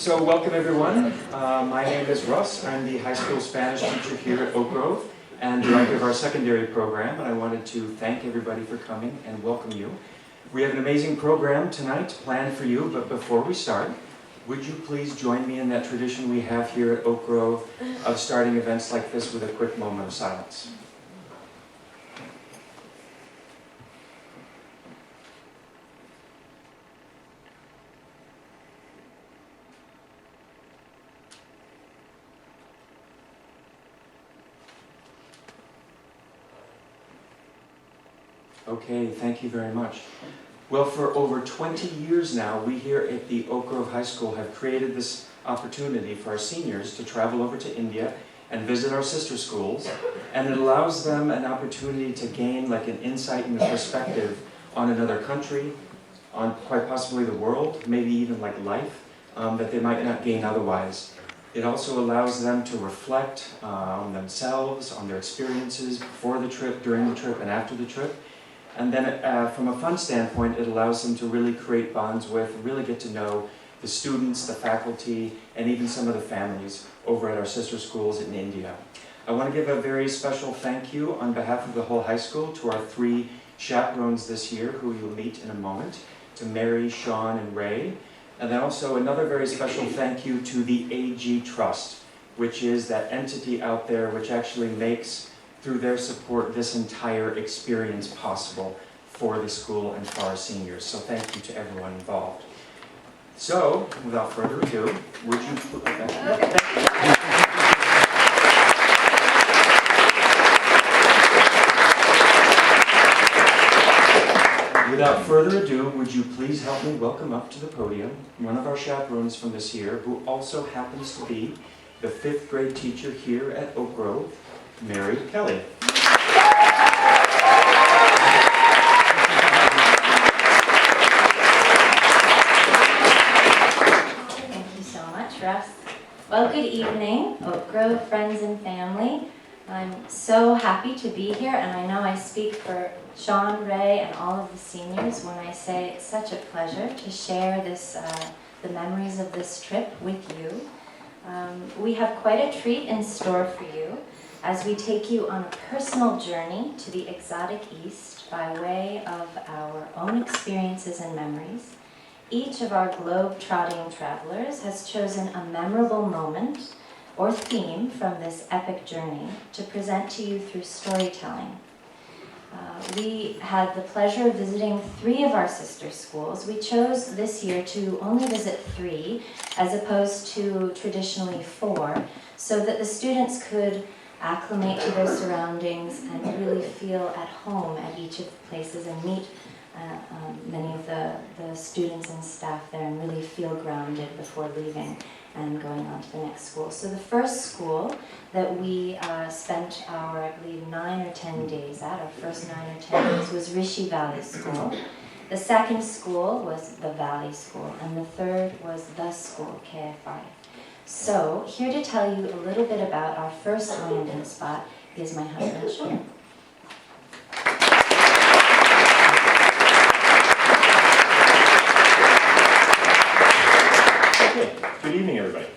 So welcome everyone. My name is Russ. I'm the high school Spanish teacher here at Oak Grove and director of our secondary program, and I wanted to thank everybody for coming and welcome you. We have an amazing program tonight planned for you, but before we start, would you please join me in that tradition we have here at Oak Grove of starting events like this with a quick moment of silence. Okay, thank you very much. Well, for over 20 years now, we here at the Oak Grove High School have created this opportunity for our seniors to travel over to India and visit our sister schools, and it allows them an opportunity to gain like an insight and a perspective on another country, on quite possibly the world, maybe even like life, that they might not gain otherwise. It also allows them to reflect on themselves, on their experiences before the trip, during the trip, and after the trip. And then from a fun standpoint, it allows them to really create bonds with, really get to know the students, the faculty, and even some of the families over at our sister schools in India. I want to give a very special thank you on behalf of the whole high school to our 3 chaperones this year, who you'll meet in a moment, to Mary, Sean, and Ray. And then also another very special thank you to the AGET Trust, which is that entity out there which actually makes, through their support, this entire experience possible for the school and for our seniors. So thank you to everyone involved. So, without further ado, would you... Without further ado, would you please help me welcome up to the podium one of our chaperones from this year, who also happens to be the 5th grade teacher here at Oak Grove, Mary Kelly. Thank you so much, Russ. Well, good evening, Oak Grove friends and family. I'm so happy to be here, and I know I speak for Sean, Ray, and all of the seniors when I say it's such a pleasure to share this, the memories of this trip with you. We have quite a treat in store for you as we take you on a personal journey to the exotic East by way of our own experiences and memories. Each of our globe-trotting travelers has chosen a memorable moment or theme from this epic journey to present to you through storytelling. We had the pleasure of visiting 3 of our sister schools. We chose this year to only visit 3 as opposed to traditionally 4, so that the students could acclimate to their surroundings and really feel at home at each of the places and meet many of the students and staff there and really feel grounded before leaving and going on to the next school. So the first school that we spent our, I believe, 9 or 10 days at, our first 9 or 10 days, was Rishi Valley School. The second school was the Valley School, and the third was the school, KFI. So, here to tell you a little bit about our first landing spot is my husband, Sean. Good evening, everybody.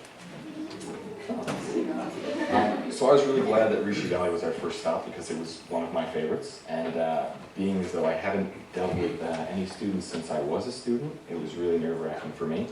So I was really glad that Rishi Valley was our first stop because it was one of my favorites, and being as though I haven't dealt with any students since I was a student, it was really nerve-wracking for me.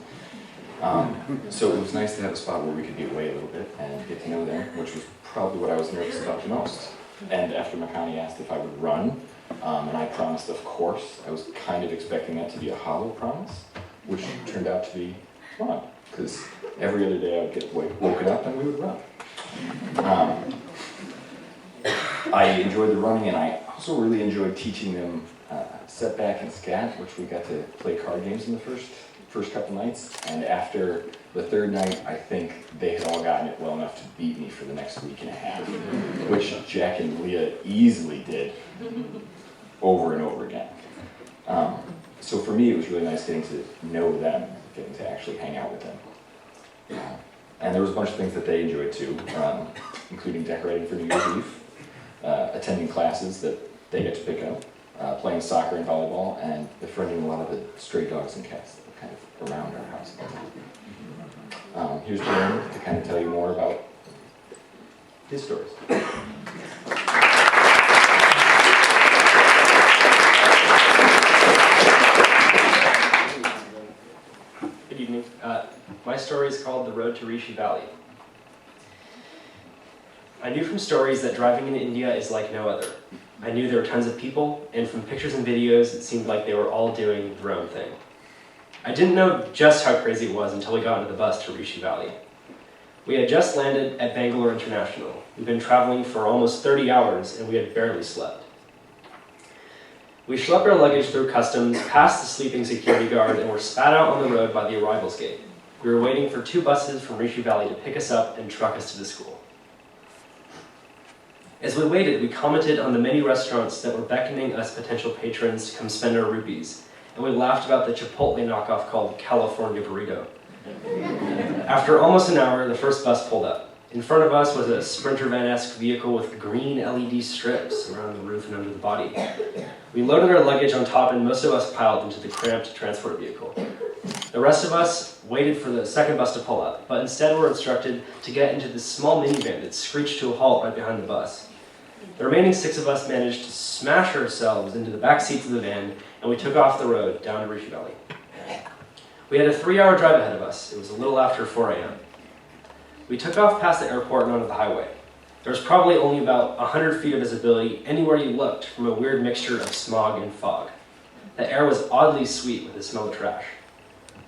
So it was nice to have a spot where we could be away a little bit and get to know them, which was probably what I was nervous about the most. And after Makani asked if I would run, and I promised, of course, I was kind of expecting that to be a hollow promise, which turned out to be fun, because every other day I would get woken up and we would run. I enjoyed the running, and I also really enjoyed teaching them setback and scat, which we got to play card games in the first couple nights, and after the 3rd night, I think they had all gotten it well enough to beat me for the next week and a half, which Jack and Leah easily did over and over again. So for me, it was really nice getting to know them, getting to actually hang out with them. And there was a bunch of things that they enjoyed too, including decorating for New Year's Eve, attending classes that they get to pick up, playing soccer and volleyball, and befriending a lot of the stray dogs and cats that were kind of around our house. Here's Jeremy to kind of tell you more about his stories. Good evening. My story is called The Road to Rishi Valley. I knew from stories that driving in India is like no other. I knew there were tons of people, and from pictures and videos, it seemed like they were all doing their own thing. I didn't know just how crazy it was until we got into the bus to Rishi Valley. We had just landed at Bangalore International. We'd been traveling for almost 30 hours, and we had barely slept. We schlepped our luggage through customs, past the sleeping security guard, and were spat out on the road by the arrivals gate. We were waiting for 2 buses from Rishi Valley to pick us up and truck us to the school. As we waited, we commented on the many restaurants that were beckoning us potential patrons to come spend our rupees, and we laughed about the Chipotle knockoff called California Burrito. After almost an hour, the first bus pulled up. In front of us was a Sprinter van-esque vehicle with green LED strips around the roof and under the body. We loaded our luggage on top, and most of us piled into the cramped transport vehicle. The rest of us waited for the second bus to pull up, but instead were instructed to get into this small minivan that screeched to a halt right behind the bus. The remaining 6 of us managed to smash ourselves into the back seats of the van, and we took off the road down to Rishi Valley. We had a 3-hour drive ahead of us. It was a little after 4 a.m. We took off past the airport and onto the highway. There was probably only about 100 feet of visibility anywhere you looked from a weird mixture of smog and fog. The air was oddly sweet with the smell of trash.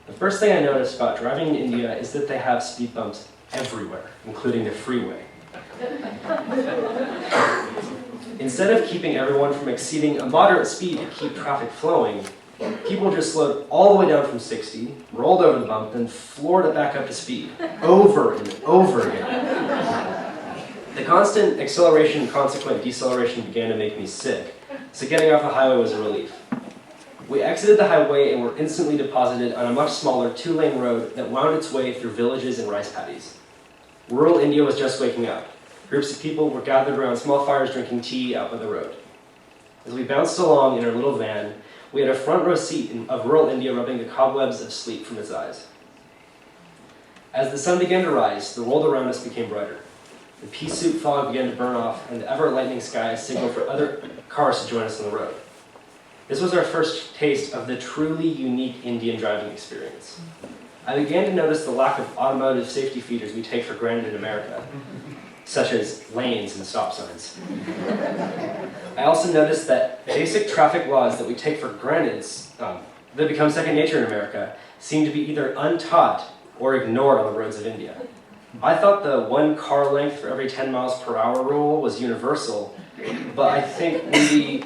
The first thing I noticed about driving in India is that they have speed bumps everywhere, including the freeway. Instead of keeping everyone from exceeding a moderate speed to keep traffic flowing, people just slowed all the way down from 60, rolled over the bump, then floored it back up to speed, over and over again. The constant acceleration and consequent deceleration began to make me sick, so getting off the highway was a relief. We exited the highway and were instantly deposited on a much smaller 2-lane road that wound its way through villages and rice paddies. Rural India was just waking up. Groups of people were gathered around small fires drinking tea out by the road. As we bounced along in our little van, we had a front row seat of rural India rubbing the cobwebs of sleep from its eyes. As the sun began to rise, the world around us became brighter. The pea soup fog began to burn off, and the ever-lightening sky signaled for other cars to join us on the road. This was our first taste of the truly unique Indian driving experience. I began to notice the lack of automotive safety features we take for granted in America, such as lanes and stop signs. I also noticed that basic traffic laws that we take for granted, that become second nature in America, seem to be either untaught or ignored on the roads of India. I thought the 1 car length for every 10 miles per hour rule was universal, but I think maybe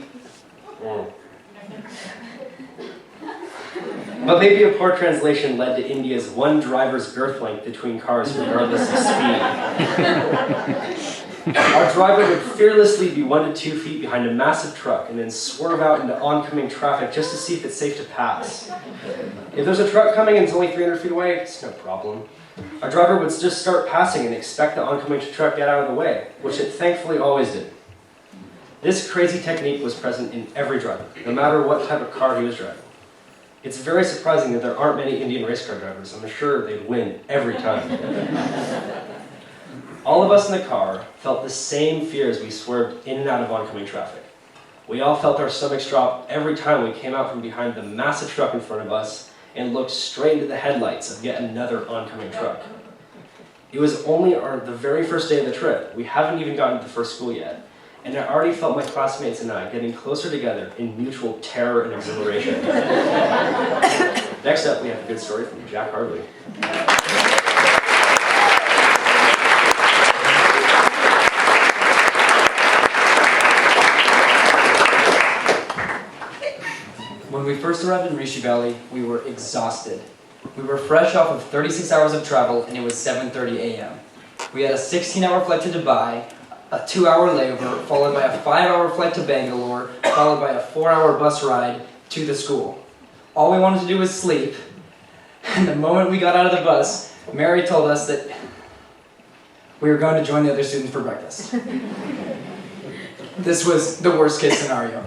a poor translation led to India's 1 driver's girth length between cars regardless of speed. Our driver would fearlessly be 1 to 2 feet behind a massive truck and then swerve out into oncoming traffic just to see if it's safe to pass. If there's a truck coming and it's only 300 feet away, it's no problem. Our driver would just start passing and expect the oncoming truck to get out of the way, which it thankfully always did. This crazy technique was present in every driver, no matter what type of car he was driving. It's very surprising that there aren't many Indian race car drivers. I'm sure they'd win every time. All of us in the car felt the same fear as we swerved in and out of oncoming traffic. We all felt our stomachs drop every time we came out from behind the massive truck in front of us and looked straight into the headlights of yet another oncoming truck. It was only the very first day of the trip. We haven't even gotten to the first school yet. And I already felt my classmates and I getting closer together in mutual terror and exhilaration. Next up, we have a good story from Jack Hartley. When we first arrived in Rishi Valley, we were exhausted. We were fresh off of 36 hours of travel, and it was 7:30 a.m. We had a 16-hour flight to Dubai, a 2-hour layover, followed by a 5-hour flight to Bangalore, followed by a 4-hour bus ride to the school. All we wanted to do was sleep, and the moment we got out of the bus, Mary told us that we were going to join the other students for breakfast. This was the worst case scenario.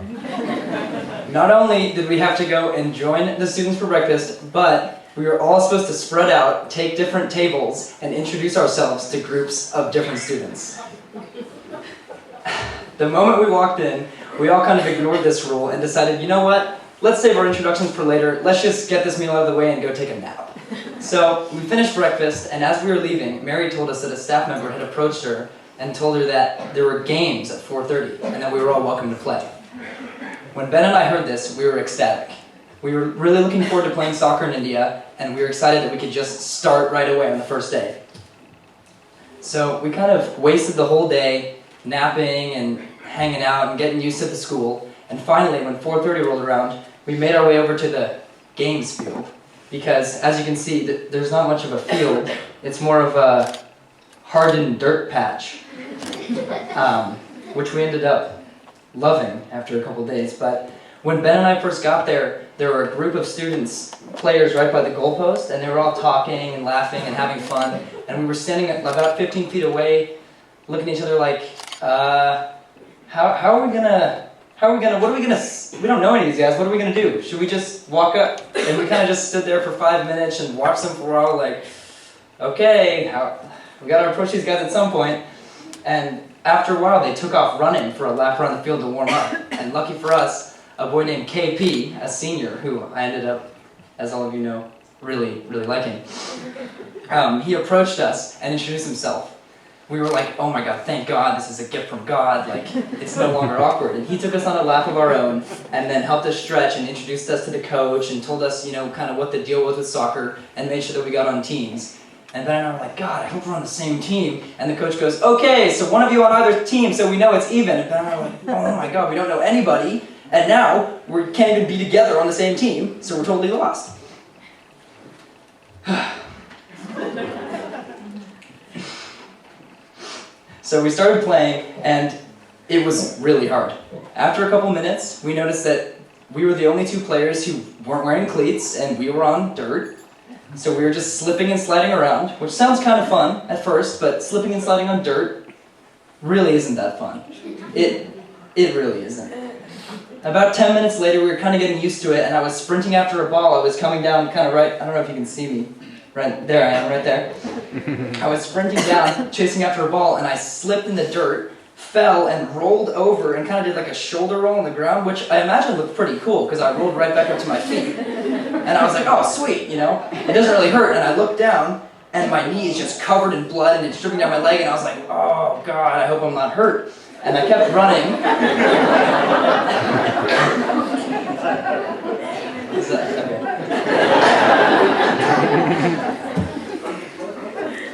not only did we have to go and join the students for breakfast, but we were all supposed to spread out, take different tables, and introduce ourselves to groups of different students. The moment we walked in, we all kind of ignored this rule and decided, you know what? Let's save our introductions for later. Let's just get this meal out of the way and go take a nap. So we finished breakfast, and as we were leaving, Mary told us that a staff member had approached her and told her that there were games at 4:30 and that we were all welcome to play. When Ben and I heard this, we were ecstatic. We were really looking forward to playing soccer in India, and we were excited that we could just start right away on the first day. So we kind of wasted the whole day napping and hanging out and getting used to the school. And finally, when 4:30 rolled around, we made our way over to the games field. Because, as you can see, there's not much of a field. It's more of a hardened dirt patch, which we ended up loving after a couple days. But when Ben and I first got there were a group of students, players right by the goalpost, and they were all talking and laughing and having fun. And we were standing about 15 feet away, looking at each other like, we don't know any of these guys, what are we gonna do? Should we just walk up? And we kind of just stood there for 5 minutes and watched them for a while, like, okay, we gotta approach these guys at some point. And after a while, they took off running for a lap around the field to warm up. And lucky for us, a boy named KP, a senior, who I ended up, as all of you know, really, really liking. He approached us and introduced himself. We were like, oh my God, thank God, this is a gift from God, like, it's no longer awkward. And he took us on a lap of our own, and then helped us stretch and introduced us to the coach, and told us, kind of what the deal was with soccer, and made sure that we got on teams. And Ben and I were like, God, I hope we're on the same team. And the coach goes, okay, so one of you on either team, so we know it's even. And Ben and I were like, oh my God, we don't know anybody, and now we can't even be together on the same team, so we're totally lost. So we started playing, and it was really hard. After a couple minutes, we noticed that we were the only two players who weren't wearing cleats, and we were on dirt. So we were just slipping and sliding around, which sounds kind of fun at first, but slipping and sliding on dirt really isn't that fun. It really isn't. About 10 minutes later, we were kind of getting used to it, and I was sprinting after a ball. I was coming down kind of right, I don't know if you can see me. Right, there I am, right there. I was sprinting down, chasing after a ball, and I slipped in the dirt, fell, and rolled over, and kind of did like a shoulder roll on the ground, which I imagine looked pretty cool, because I rolled right back up to my feet. And I was like, oh, sweet, it doesn't really hurt. And I looked down, and my knee is just covered in blood, and it's dripping down my leg, and I was like, oh, God, I hope I'm not hurt. And I kept running.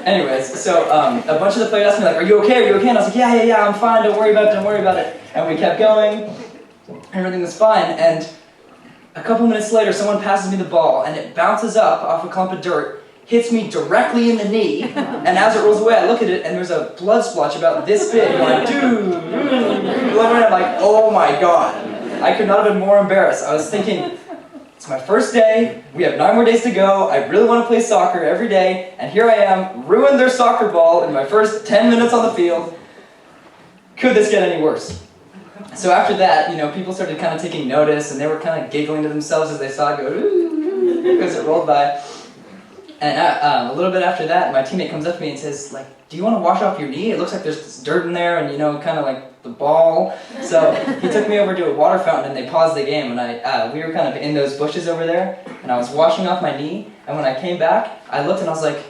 Anyways, so a bunch of the players asked me, like, are you okay? And I was like, yeah, I'm fine, don't worry about it. And we kept going, everything was fine, and a couple minutes later, someone passes me the ball, and it bounces up off a clump of dirt, hits me directly in the knee, and as it rolls away, I look at it, and there's a blood splotch about this big, going, dude, I'm like, oh my God. I could not have been more embarrassed. I was thinking, it's my first day, we have 9 more days to go, I really want to play soccer every day, and here I am, ruined their soccer ball in my first 10 minutes on the field. Could this get any worse? So after that, people started kind of taking notice, and they were kind of giggling to themselves as they saw it go, ooh, as it rolled by. And a little bit after that, my teammate comes up to me and says, like, do you want to wash off your knee? It looks like there's dirt in there, and kind of like the ball. So he took me over to a water fountain, and they paused the game, and we were kind of in those bushes over there, and I was washing off my knee, and when I came back, I looked and I was like,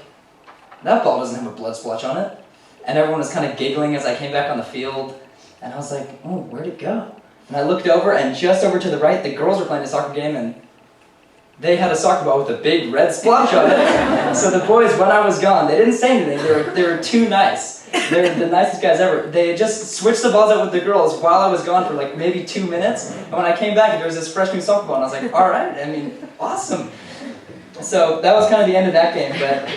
that ball doesn't have a blood splotch on it. And everyone was kind of giggling as I came back on the field, and I was like, oh, where'd it go? And I looked over, and just over to the right, the girls were playing a soccer game, and they had a soccer ball with a big red splotch on it. So the boys, when I was gone, they didn't say anything. They were too nice. They're the nicest guys ever. They had just switched the balls out with the girls while I was gone for like maybe 2 minutes. And when I came back, there was this fresh new soccer ball, and I was like, all right, awesome. So that was kind of the end of that game, but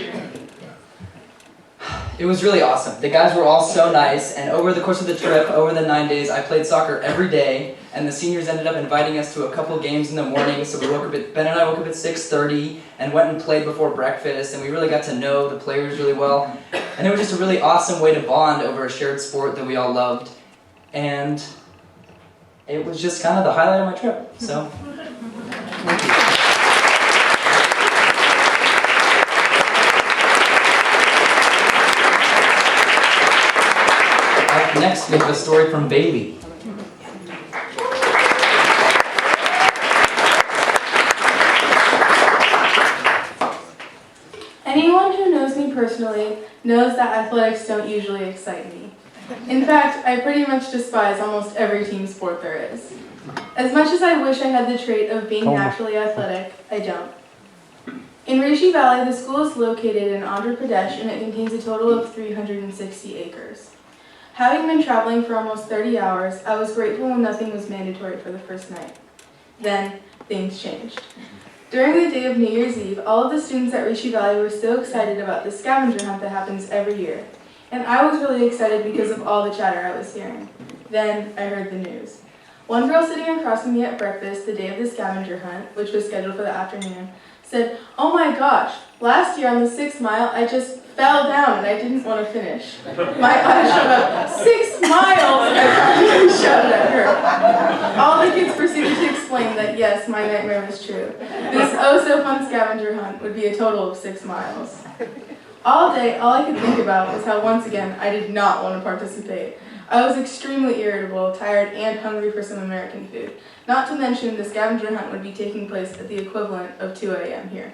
it was really awesome. The guys were all so nice, and over the course of the trip, over the 9 days, I played soccer every day, and the seniors ended up inviting us to a couple games in the morning, so Ben and I woke up at 6:30 and went and played before breakfast, and we really got to know the players really well, and it was just a really awesome way to bond over a shared sport that we all loved, and it was just kind of the highlight of my trip. So, thank you. Up next, we have a story from Bailey. Anyone who knows me personally knows that athletics don't usually excite me. In fact, I pretty much despise almost every team sport there is. As much as I wish I had the trait of being naturally athletic, I don't. In Rishi Valley, the school is located in Andhra Pradesh and it contains a total of 360 acres. Having been traveling for almost 30 hours, I was grateful when nothing was mandatory for the first night. Then, things changed. During the day of New Year's Eve, all of the students at Rishi Valley were so excited about the scavenger hunt that happens every year. And I was really excited because of all the chatter I was hearing. Then I heard the news. One girl sitting across from me at breakfast the day of the scavenger hunt, which was scheduled for the afternoon, said, "Oh my gosh, last year on the 6th mile, I just fell down and I didn't want to finish. My eyes shot up 6 miles!" I practically shouted at her. All the kids proceeded to explain that yes, my nightmare was true. This oh-so-fun scavenger hunt would be a total of 6 miles. All day, all I could think about was how once again I did not want to participate. I was extremely irritable, tired, and hungry for some American food. Not to mention the scavenger hunt would be taking place at the equivalent of 2 a.m. here.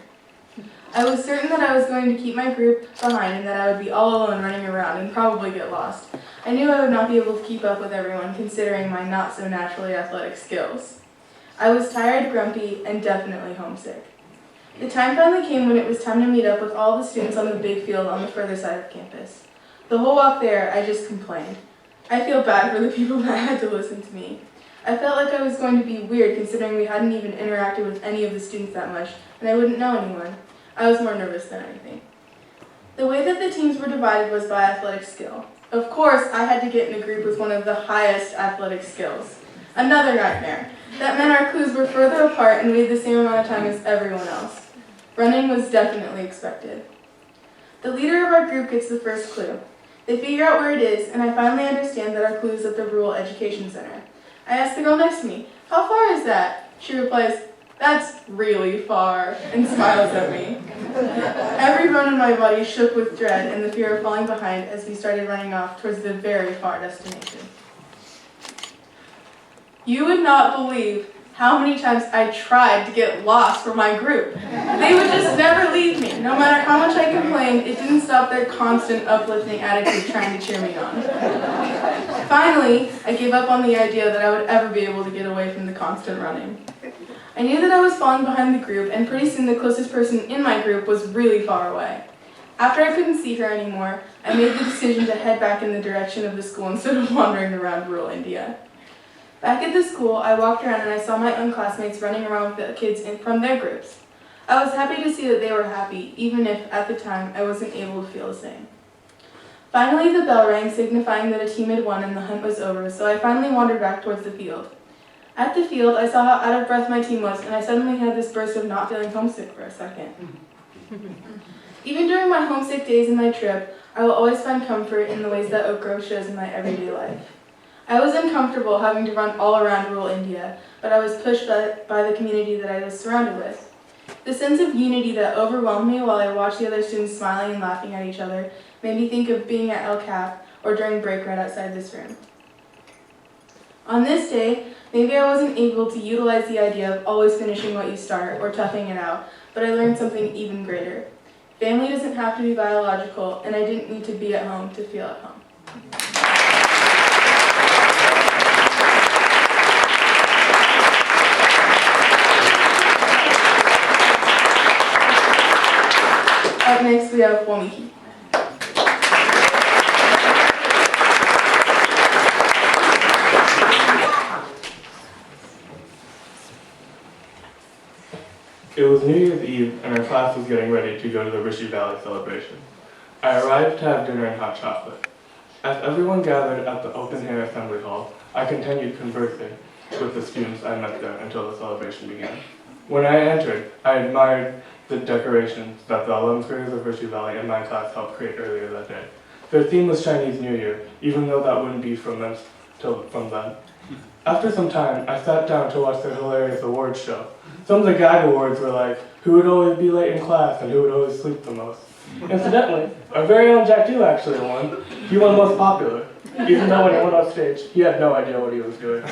I was certain that I was going to keep my group behind and that I would be all alone running around and probably get lost. I knew I would not be able to keep up with everyone considering my not so naturally athletic skills. I was tired, grumpy, and definitely homesick. The time finally came when it was time to meet up with all the students on the big field on the further side of campus. The whole walk there, I just complained. I feel bad for the people that had to listen to me. I felt like I was going to be weird considering we hadn't even interacted with any of the students that much, and I wouldn't know anyone. I was more nervous than anything. The way that the teams were divided was by athletic skill. Of course, I had to get in a group with one of the highest athletic skills. Another nightmare. That meant our clues were further apart and we had the same amount of time as everyone else. Running was definitely expected. The leader of our group gets the first clue. They figure out where it is, and I finally understand that our clue is at the Rural Education Center. I ask the girl next to me, "How far is that?" She replies, "That's really far," and smiles at me. Every bone in my body shook with dread and the fear of falling behind as we started running off towards the very far destination. You would not believe how many times I tried to get lost for my group. They would just never leave me. No matter how much I complained, it didn't stop their constant uplifting attitude trying to cheer me on. Finally, I gave up on the idea that I would ever be able to get away from the constant running. I knew that I was falling behind the group, and pretty soon the closest person in my group was really far away. After I couldn't see her anymore, I made the decision to head back in the direction of the school instead of wandering around rural India. Back at the school, I walked around and I saw my own classmates running around with the kids from their groups. I was happy to see that they were happy, even if, at the time, I wasn't able to feel the same. Finally, the bell rang, signifying that a team had won and the hunt was over, so I finally wandered back towards the field. At the field, I saw how out of breath my team was, and I suddenly had this burst of not feeling homesick for a second. Even during my homesick days in my trip, I will always find comfort in the ways that Oak Grove shows in my everyday life. I was uncomfortable having to run all around rural India, but I was pushed by the community that I was surrounded with. The sense of unity that overwhelmed me while I watched the other students smiling and laughing at each other made me think of being at El Cap or during break right outside this room. On this day, maybe I wasn't able to utilize the idea of always finishing what you start or toughing it out, but I learned something even greater. Family doesn't have to be biological, and I didn't need to be at home to feel at home. Up next, we have Wamiki. It was New Year's Eve, and our class was getting ready to go to the Rishi Valley celebration. I arrived to have dinner and hot chocolate. As everyone gathered at the open-air assembly hall, I continued conversing with the students I met there until the celebration began. When I entered, I admired the decorations that the 11th graders of Rishi Valley and my class helped create earlier that day. Their theme was Chinese New Year, even though that wouldn't be from them. After some time, I sat down to watch their hilarious awards show. Some of the gag awards were like, who would always be late in class and who would always sleep the most. Incidentally, our very own Jack Dew actually won. He won most popular, even though when he went on stage, he had no idea what he was doing.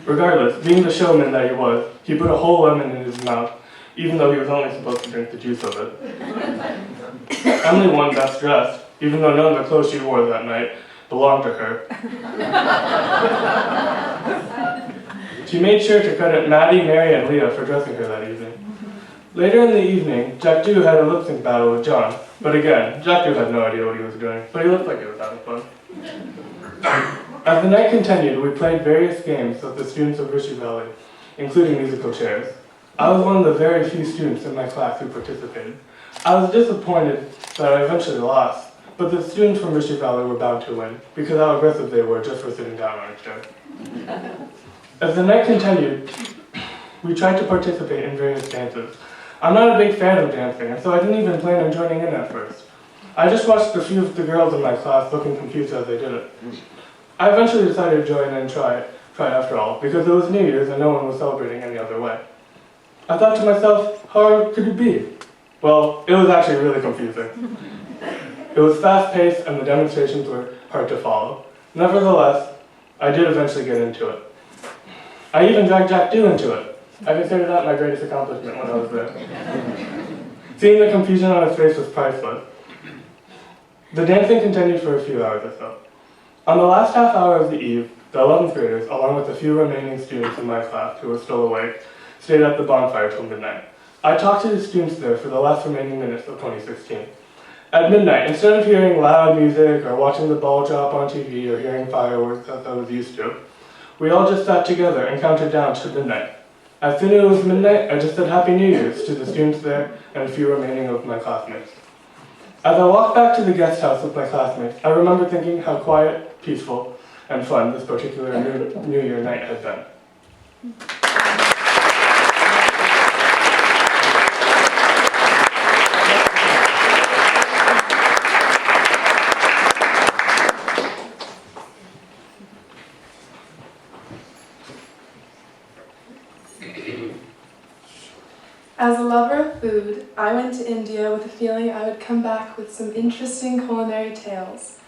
Regardless, being the showman that he was, he put a whole lemon in his mouth, even though he was only supposed to drink the juice of it. Emily won Best Dressed, even though none of the clothes she wore that night belonged to her. She made sure to credit Maddie, Mary, and Leah for dressing her that evening. Later in the evening, Jack Dew had a lip sync battle with John, but again, Jack Dew had no idea what he was doing, but he looked like he was having fun. As the night continued, we played various games with the students of Rishi Valley, including musical chairs. I was one of the very few students in my class who participated. I was disappointed that I eventually lost, but the students from Rishi Valley were bound to win, because how aggressive they were just for sitting down on a chair. As the night continued, we tried to participate in various dances. I'm not a big fan of dancing, and so I didn't even plan on joining in at first. I just watched a few of the girls in my class looking confused as they did it. I eventually decided to join and try after all, because it was New Year's and no one was celebrating any other way. I thought to myself, how hard could it be? Well, it was actually really confusing. It was fast-paced and the demonstrations were hard to follow. Nevertheless, I did eventually get into it. I even dragged Jack Dew into it. I consider that my greatest accomplishment when I was there. Seeing the confusion on his face was priceless. The dancing continued for a few hours or so. On the last half hour of the eve, the 11th graders, along with the few remaining students in my class who were still awake, stayed at the bonfire till midnight. I talked to the students there for the last remaining minutes of 2016. At midnight, instead of hearing loud music or watching the ball drop on TV or hearing fireworks as I was used to, we all just sat together and counted down to midnight. As soon as it was midnight, I just said Happy New Year's to the students there and a few remaining of my classmates. As I walked back to the guest house with my classmates, I remember thinking how quiet, peaceful, and fun this particular New Year night had been. As a lover of food, I went to India with a feeling I would come back with some interesting culinary tales.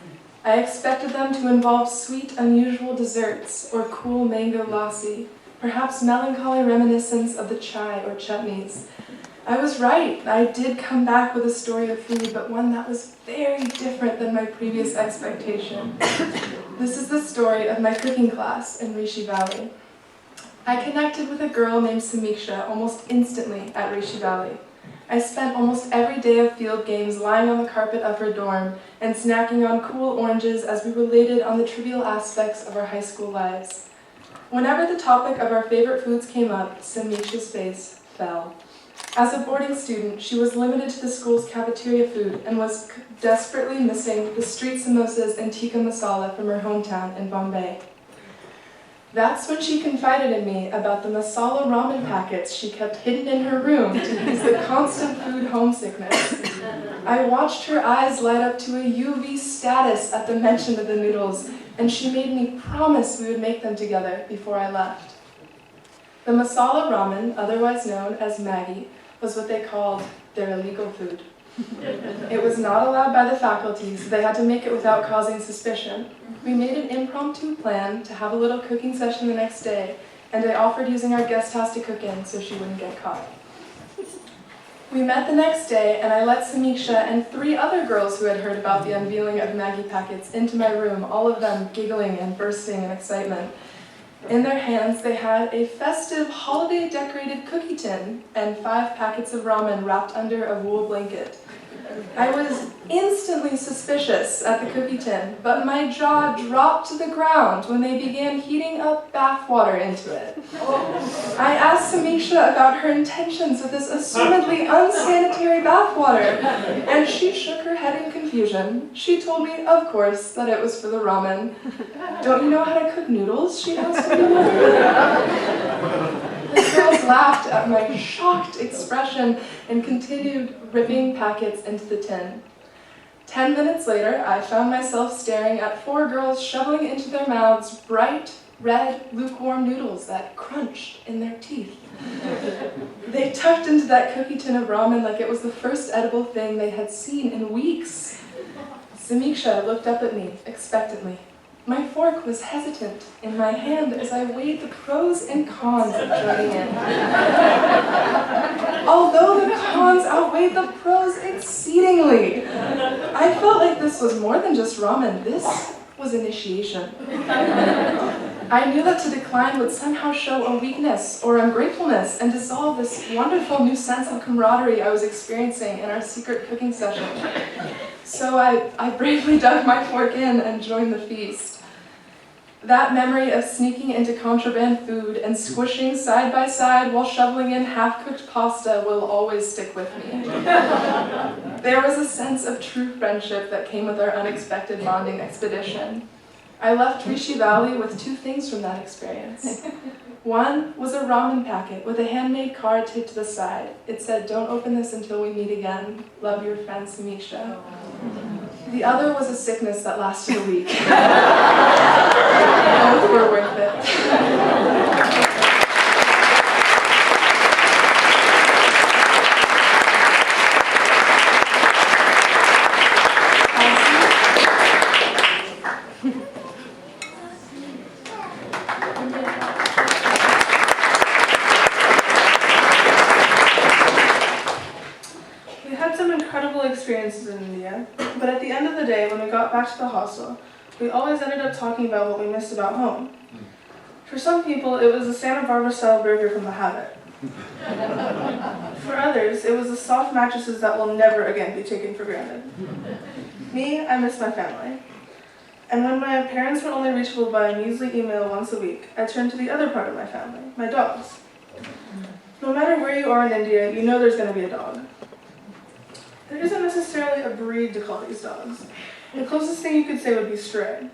I expected them to involve sweet, unusual desserts, or cool mango lassi, perhaps melancholy reminiscence of the chai or chutneys. I was right. I did come back with a story of food, but one that was very different than my previous expectation. This is the story of my cooking class in Rishi Valley. I connected with a girl named Samiksha almost instantly at Rishi Valley. I spent almost every day of field games lying on the carpet of her dorm and snacking on cool oranges as we related on the trivial aspects of our high school lives. Whenever the topic of our favorite foods came up, Samiksha's face fell. As a boarding student, she was limited to the school's cafeteria food and was desperately missing the street samosas and tikka masala from her hometown in Bombay. That's when she confided in me about the masala ramen packets she kept hidden in her room to ease the constant food homesickness. I watched her eyes light up to a UV status at the mention of the noodles, and she made me promise we would make them together before I left. The masala ramen, otherwise known as Maggi, was what they called their illegal food. It was not allowed by the faculty, so they had to make it without causing suspicion. We made an impromptu plan to have a little cooking session the next day, and I offered using our guest house to cook in so she wouldn't get caught. We met the next day, and I let Samiksha and 3 other girls who had heard about the unveiling of Maggi packets into my room, all of them giggling and bursting in excitement. In their hands, they had a festive, holiday-decorated cookie tin and 5 packets of ramen wrapped under a wool blanket. I was instantly suspicious at the cookie tin, but my jaw dropped to the ground when they began heating up bath water into it. I asked Samiksha about her intentions with this assumedly unsanitary bath water, and she shook her head in confusion. She told me, of course, that it was for the ramen. Don't you know how to cook noodles? She asked me. The girls laughed at my shocked expression and continued ripping packets into the tin. 10 minutes later, I found myself staring at 4 girls shoveling into their mouths bright, red, lukewarm noodles that crunched in their teeth. They tucked into that cookie tin of ramen like it was the first edible thing they had seen in weeks. Samiksha looked up at me expectantly. My fork was hesitant in my hand as I weighed the pros and cons of joining in. Although the cons outweighed the pros exceedingly, I felt like this was more than just ramen. This was initiation. I knew that to decline would somehow show a weakness or ungratefulness and dissolve this wonderful new sense of camaraderie I was experiencing in our secret cooking session. So I bravely dug my fork in and joined the feast. That memory of sneaking into contraband food and squishing side by side while shoveling in half-cooked pasta will always stick with me. There was a sense of true friendship that came with our unexpected bonding expedition. I left Rishi Valley with 2 things from that experience. One was a ramen packet with a handmade card taped to the side. It said, "Don't open this until we meet again. Love, your friend Samisha." The other was a sickness that lasted a week. Both were worth it. Experiences in India, but at the end of the day, when we got back to the hostel, we always ended up talking about what we missed about home. For some people, it was a Santa Barbara-style burger from The Habit. For others, it was the soft mattresses that will never again be taken for granted. Me, I miss my family. And when my parents were only reachable by a measly email once a week, I turned to the other part of my family, my dogs. No matter where you are in India, you know there's going to be a dog. There isn't necessarily a breed to call these dogs. The closest thing you could say would be stray.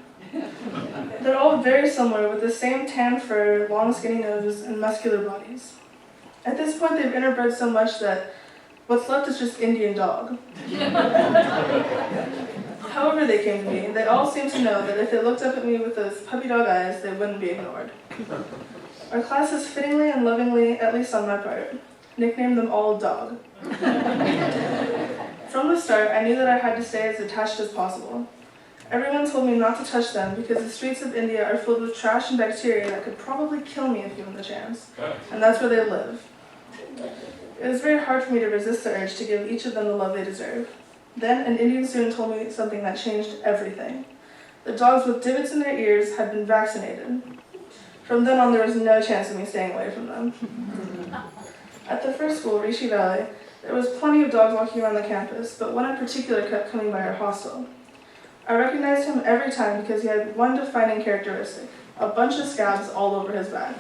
They're all very similar, with the same tan fur, long skinny noses, and muscular bodies. At this point, they've interbred so much that what's left is just Indian dog. However they came to me, they all seem to know that if they looked up at me with those puppy dog eyes, they wouldn't be ignored. Our class has fittingly and lovingly, at least on my part, nicknamed them all Dog. From the start, I knew that I had to stay as attached as possible. Everyone told me not to touch them because the streets of India are filled with trash and bacteria that could probably kill me if given the chance. And that's where they live. It was very hard for me to resist the urge to give each of them the love they deserve. Then, an Indian student told me something that changed everything. The dogs with divots in their ears had been vaccinated. From then on, there was no chance of me staying away from them. At the first school, Rishi Valley, there was plenty of dogs walking around the campus, but one in particular kept coming by our hostel. I recognized him every time because he had one defining characteristic, a bunch of scabs all over his back.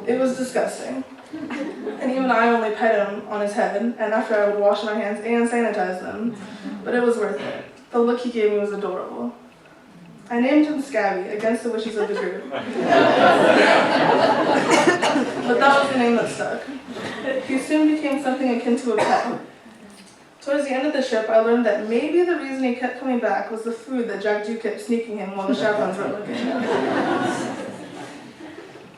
It was disgusting. And even I only pet him on his head, and after I would wash my hands and sanitize them, but it was worth it. The look he gave me was adorable. I named him Scabby, against the wishes of the group. But that was the name that stuck. He soon became something akin to a pet. Towards the end of the trip, I learned that maybe the reason he kept coming back was the food that Jack Jew kept sneaking him while the chaperones were looking.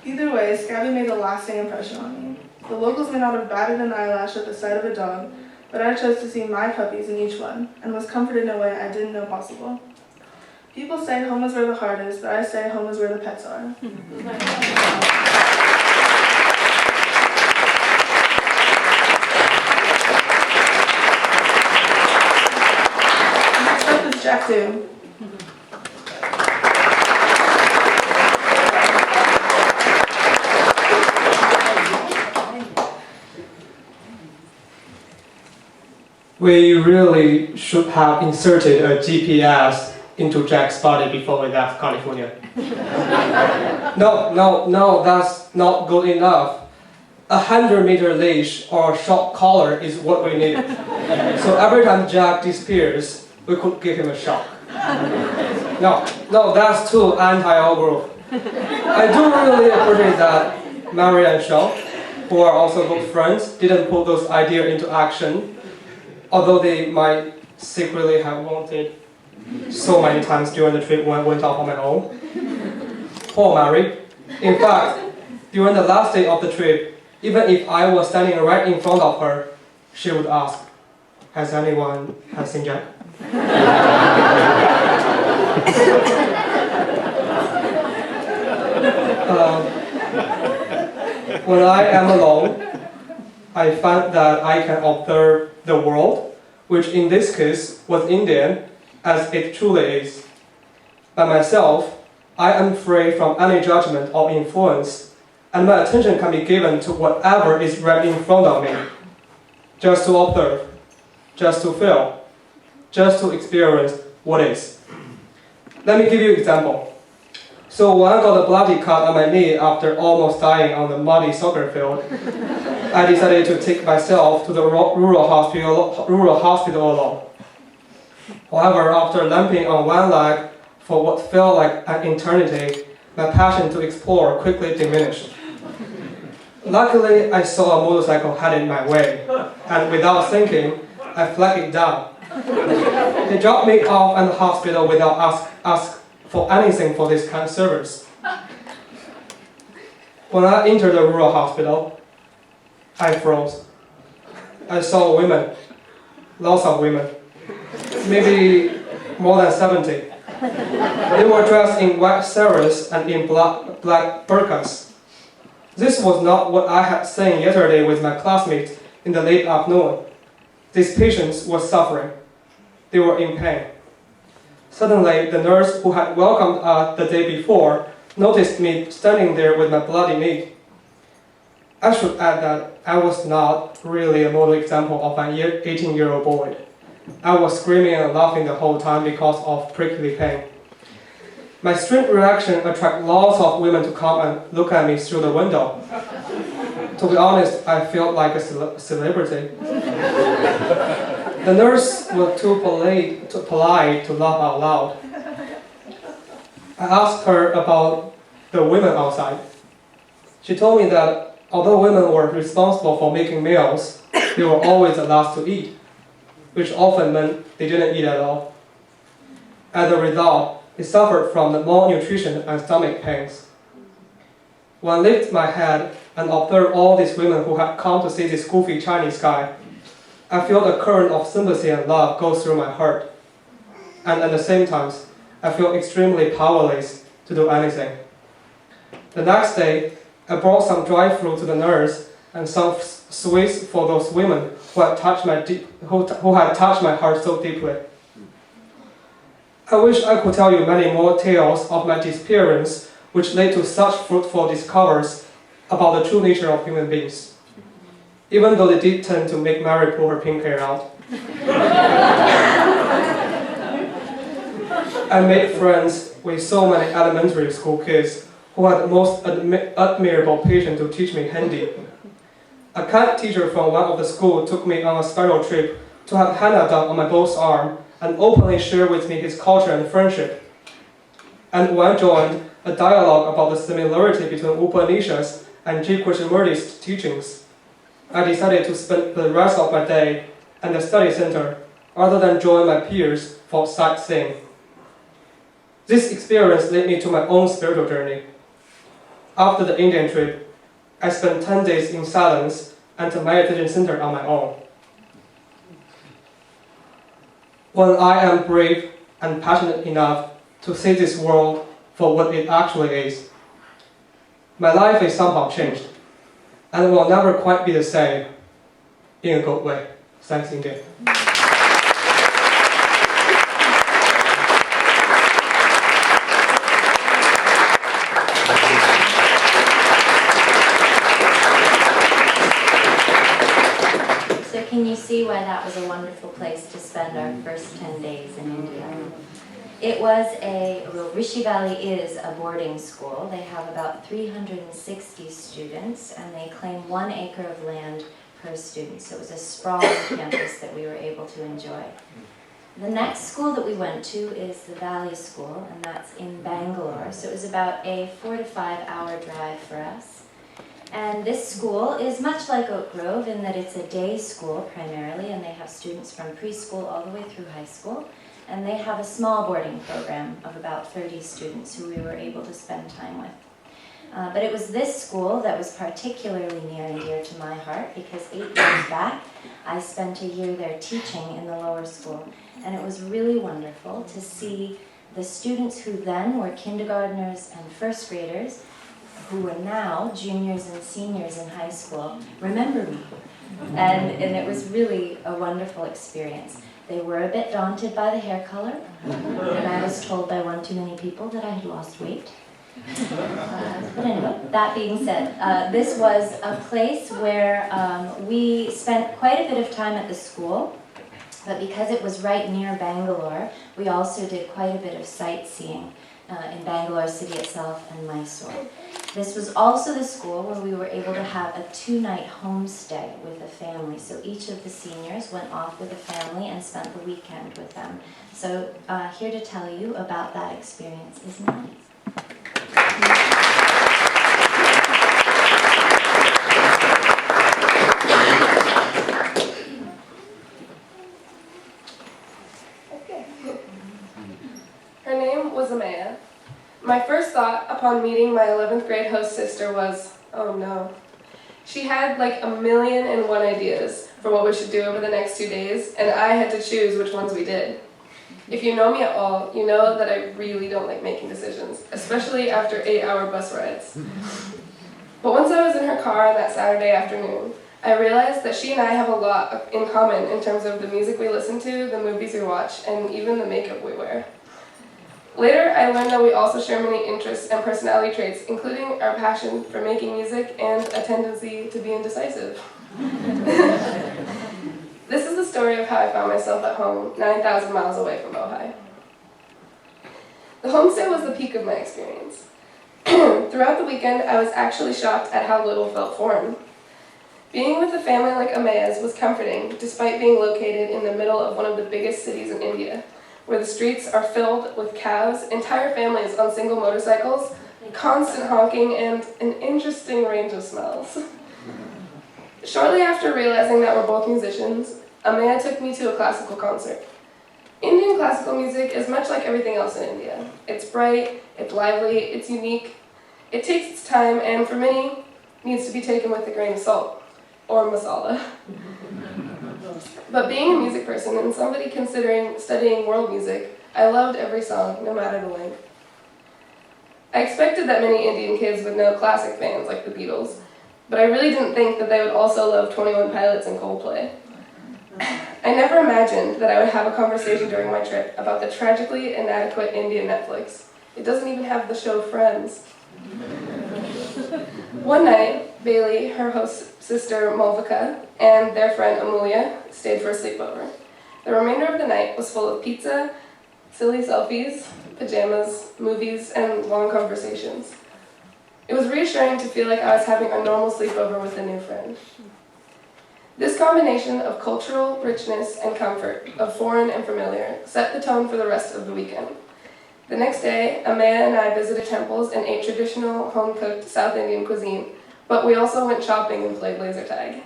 Either way, Scabby made a lasting impression on me. The locals may not have batted an eyelash at the sight of a dog, but I chose to see my puppies in each one, and was comforted in a way I didn't know possible. People say home is where the heart is, but I say home is where the pets are. Next up is Jack Jew. We really should have inserted a GPS into Jack's body before we left California. No, that's not good enough. 100-meter leash or shock collar is what we needed. So every time Jack disappears, we could give him a shock. No, that's too anti-all group. I do really appreciate that Mary and Sean, who are also good friends, didn't put those ideas into action. Although they might secretly have wanted so many times during the trip when I went off on my own. Poor Mary. In fact, during the last day of the trip, even if I was standing right in front of her, she would ask, "Has anyone seen Jack?" When I am alone, I find that I can observe the world, which in this case was Indian, as it truly is. By myself, I am free from any judgment or influence, and my attention can be given to whatever is right in front of me. Just to observe, just to feel, just to experience what is. Let me give you an example. So when I got a bloody cut on my knee after almost dying on the muddy soccer field, I decided to take myself to the rural hospital alone. However, after limping on one leg for what felt like an eternity, my passion to explore quickly diminished. Luckily, I saw a motorcycle heading my way, and without thinking, I flagged it down. They dropped me off at the hospital without ask for anything for this kind of service. When I entered the rural hospital, I froze. I saw women, lots of women, maybe more than 70. They were dressed in white saris and in black burqas. This was not what I had seen yesterday with my classmates in the late afternoon. These patients were suffering. They were in pain. Suddenly, the nurse who had welcomed us the day before noticed me standing there with my bloody knee. I should add that I was not really a model example of an 18-year-old boy. I was screaming and laughing the whole time because of prickly pain. My strange reaction attracted lots of women to come and look at me through the window. To be honest, I felt like a celebrity. The nurse was too polite to laugh out loud. I asked her about the women outside. She told me that although women were responsible for making meals, they were always the last to eat, which often meant they didn't eat at all. As a result, they suffered from the malnutrition and stomach pains. When I lifted my head and observed all these women who had come to see this goofy Chinese guy, I felt a current of sympathy and love go through my heart. And at the same time, I felt extremely powerless to do anything. The next day, I brought some dry fruit to the nurse and some sweets for those women who had touched my heart so deeply. I wish I could tell you many more tales of my experience which led to such fruitful discoveries about the true nature of human beings. Even though they did tend to make Mary pull her pink hair out. I made friends with so many elementary school kids who had the most admirable patience to teach me Hindi. A kind teacher from one of the schools took me on a spiral trip to have henna done on my both arms and openly share with me his culture and friendship. And when I joined a dialogue about the similarity between Upanishads and Krishnamurti's teachings, I decided to spend the rest of my day at the study center rather than join my peers for sightseeing. This experience led me to my own spiritual journey. After the Indian trip, I spent 10 days in silence at the meditation center on my own. When I am brave and passionate enough to see this world for what it actually is, my life is somehow changed, and will never quite be the same in a good way. Thanks, India. So can you see why that was a wonderful place to spend our first 10 days in India? It was Rishi Valley is a boarding school. They have about 360 students, and they claim 1 acre of land per student. So it was a sprawling campus that we were able to enjoy. The next school that we went to is the Valley School, and that's in Bangalore. So it was about a 4 to 5 hour drive for us. And this school is much like Oak Grove in that it's a day school primarily, and they have students from preschool all the way through high school. And they have a small boarding program of about 30 students who we were able to spend time with. But it was this school that was particularly near and dear to my heart because 8 years back, I spent a year there teaching in the lower school. And it was really wonderful to see the students who then were kindergartners and first graders, who were now juniors and seniors in high school, remember me. And it was really a wonderful experience. They were a bit daunted by the hair color, and I was told by one too many people that I had lost weight. But anyway, that being said, this was a place where we spent quite a bit of time at the school, but because it was right near Bangalore, we also did quite a bit of sightseeing in Bangalore city itself and Mysore. This was also the school where we were able to have a 2-night homestay with a family. So each of the seniors went off with a family and spent the weekend with them. So here to tell you about that experience is Maddie. Her name was Amaya. My first thought upon meeting my 11th grade host sister was, oh no. She had like 1,000,001 ideas for what we should do over the next 2 days, and I had to choose which ones we did. If you know me at all, you know that I really don't like making decisions, especially after 8-hour bus rides. But once I was in her car on that Saturday afternoon, I realized that she and I have a lot in common in terms of the music we listen to, the movies we watch, and even the makeup we wear. Later, I learned that we also share many interests and personality traits, including our passion for making music and a tendency to be indecisive. This is the story of how I found myself at home, 9,000 miles away from Ojai. The homestay was the peak of my experience. Throughout the weekend, I was actually shocked at how little felt foreign. Being with a family like Amaya's was comforting, despite being located in the middle of one of the biggest cities in India, where the streets are filled with cows, entire families on single motorcycles, constant honking, and an interesting range of smells. Shortly after realizing that we're both musicians, Amaya took me to a classical concert. Indian classical music is much like everything else in India. It's bright, it's lively, it's unique, it takes its time, and for many, needs to be taken with a grain of salt, or masala. But being a music person and somebody considering studying world music, I loved every song, no matter the length. I expected that many Indian kids would know classic bands like the Beatles, but I really didn't think that they would also love 21 Pilots and Coldplay. I never imagined that I would have a conversation during my trip about the tragically inadequate Indian Netflix. It doesn't even have the show Friends. One night, Bailey, her host sister Malvika, and their friend Amelia stayed for a sleepover. The remainder of the night was full of pizza, silly selfies, pajamas, movies, and long conversations. It was reassuring to feel like I was having a normal sleepover with a new friend. This combination of cultural richness and comfort, of foreign and familiar, set the tone for the rest of the weekend. The next day, Amaya and I visited temples and ate traditional home-cooked South Indian cuisine, but we also went shopping and played laser tag.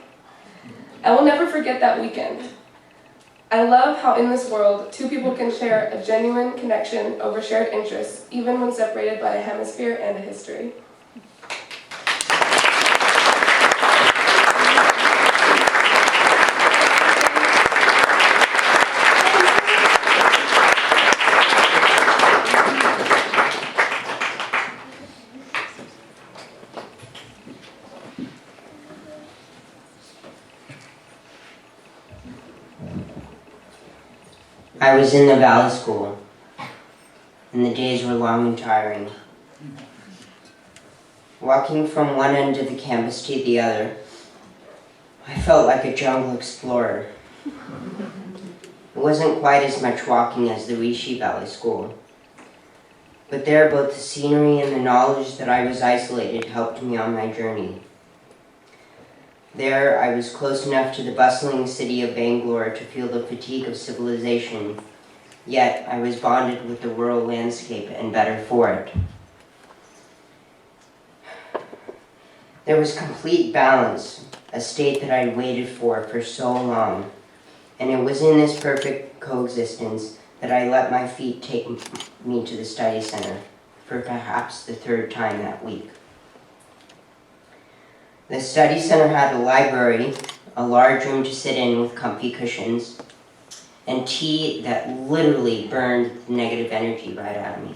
I will never forget that weekend. I love how in this world, two people can share a genuine connection over shared interests, even when separated by a hemisphere and a history. I was in the Valley School, and the days were long and tiring. Walking from one end of the campus to the other, I felt like a jungle explorer. It wasn't quite as much walking as the Rishi Valley School, but there both the scenery and the knowledge that I was isolated helped me on my journey. There, I was close enough to the bustling city of Bangalore to feel the fatigue of civilization, yet I was bonded with the rural landscape and better for it. There was complete balance, a state that I'd waited for so long. And it was in this perfect coexistence that I let my feet take me to the study center for perhaps the third time that week. The study center had a library, a large room to sit in with comfy cushions, and tea that literally burned negative energy right out of me.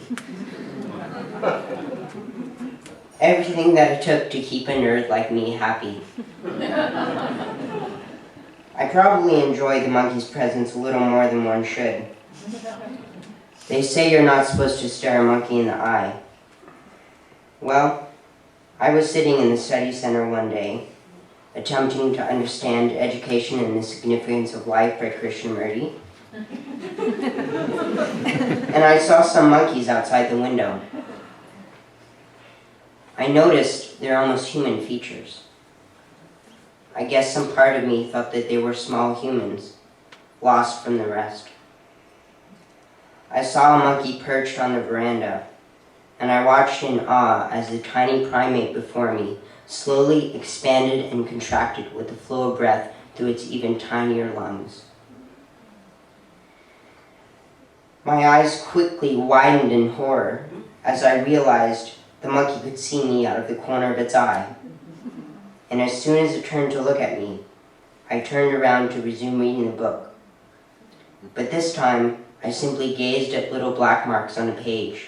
Everything that it took to keep a nerd like me happy. I probably enjoyed the monkey's presence a little more than one should. They say you're not supposed to stare a monkey in the eye. Well, I was sitting in the study center one day, attempting to understand Education and the Significance of Life by Krishnamurti, and I saw some monkeys outside the window. I noticed their almost human features. I guess some part of me thought that they were small humans, lost from the rest. I saw a monkey perched on the veranda, and I watched in awe as the tiny primate before me slowly expanded and contracted with the flow of breath through its even tinier lungs. My eyes quickly widened in horror as I realized the monkey could see me out of the corner of its eye. And as soon as it turned to look at me, I turned around to resume reading the book. But this time, I simply gazed at little black marks on a page,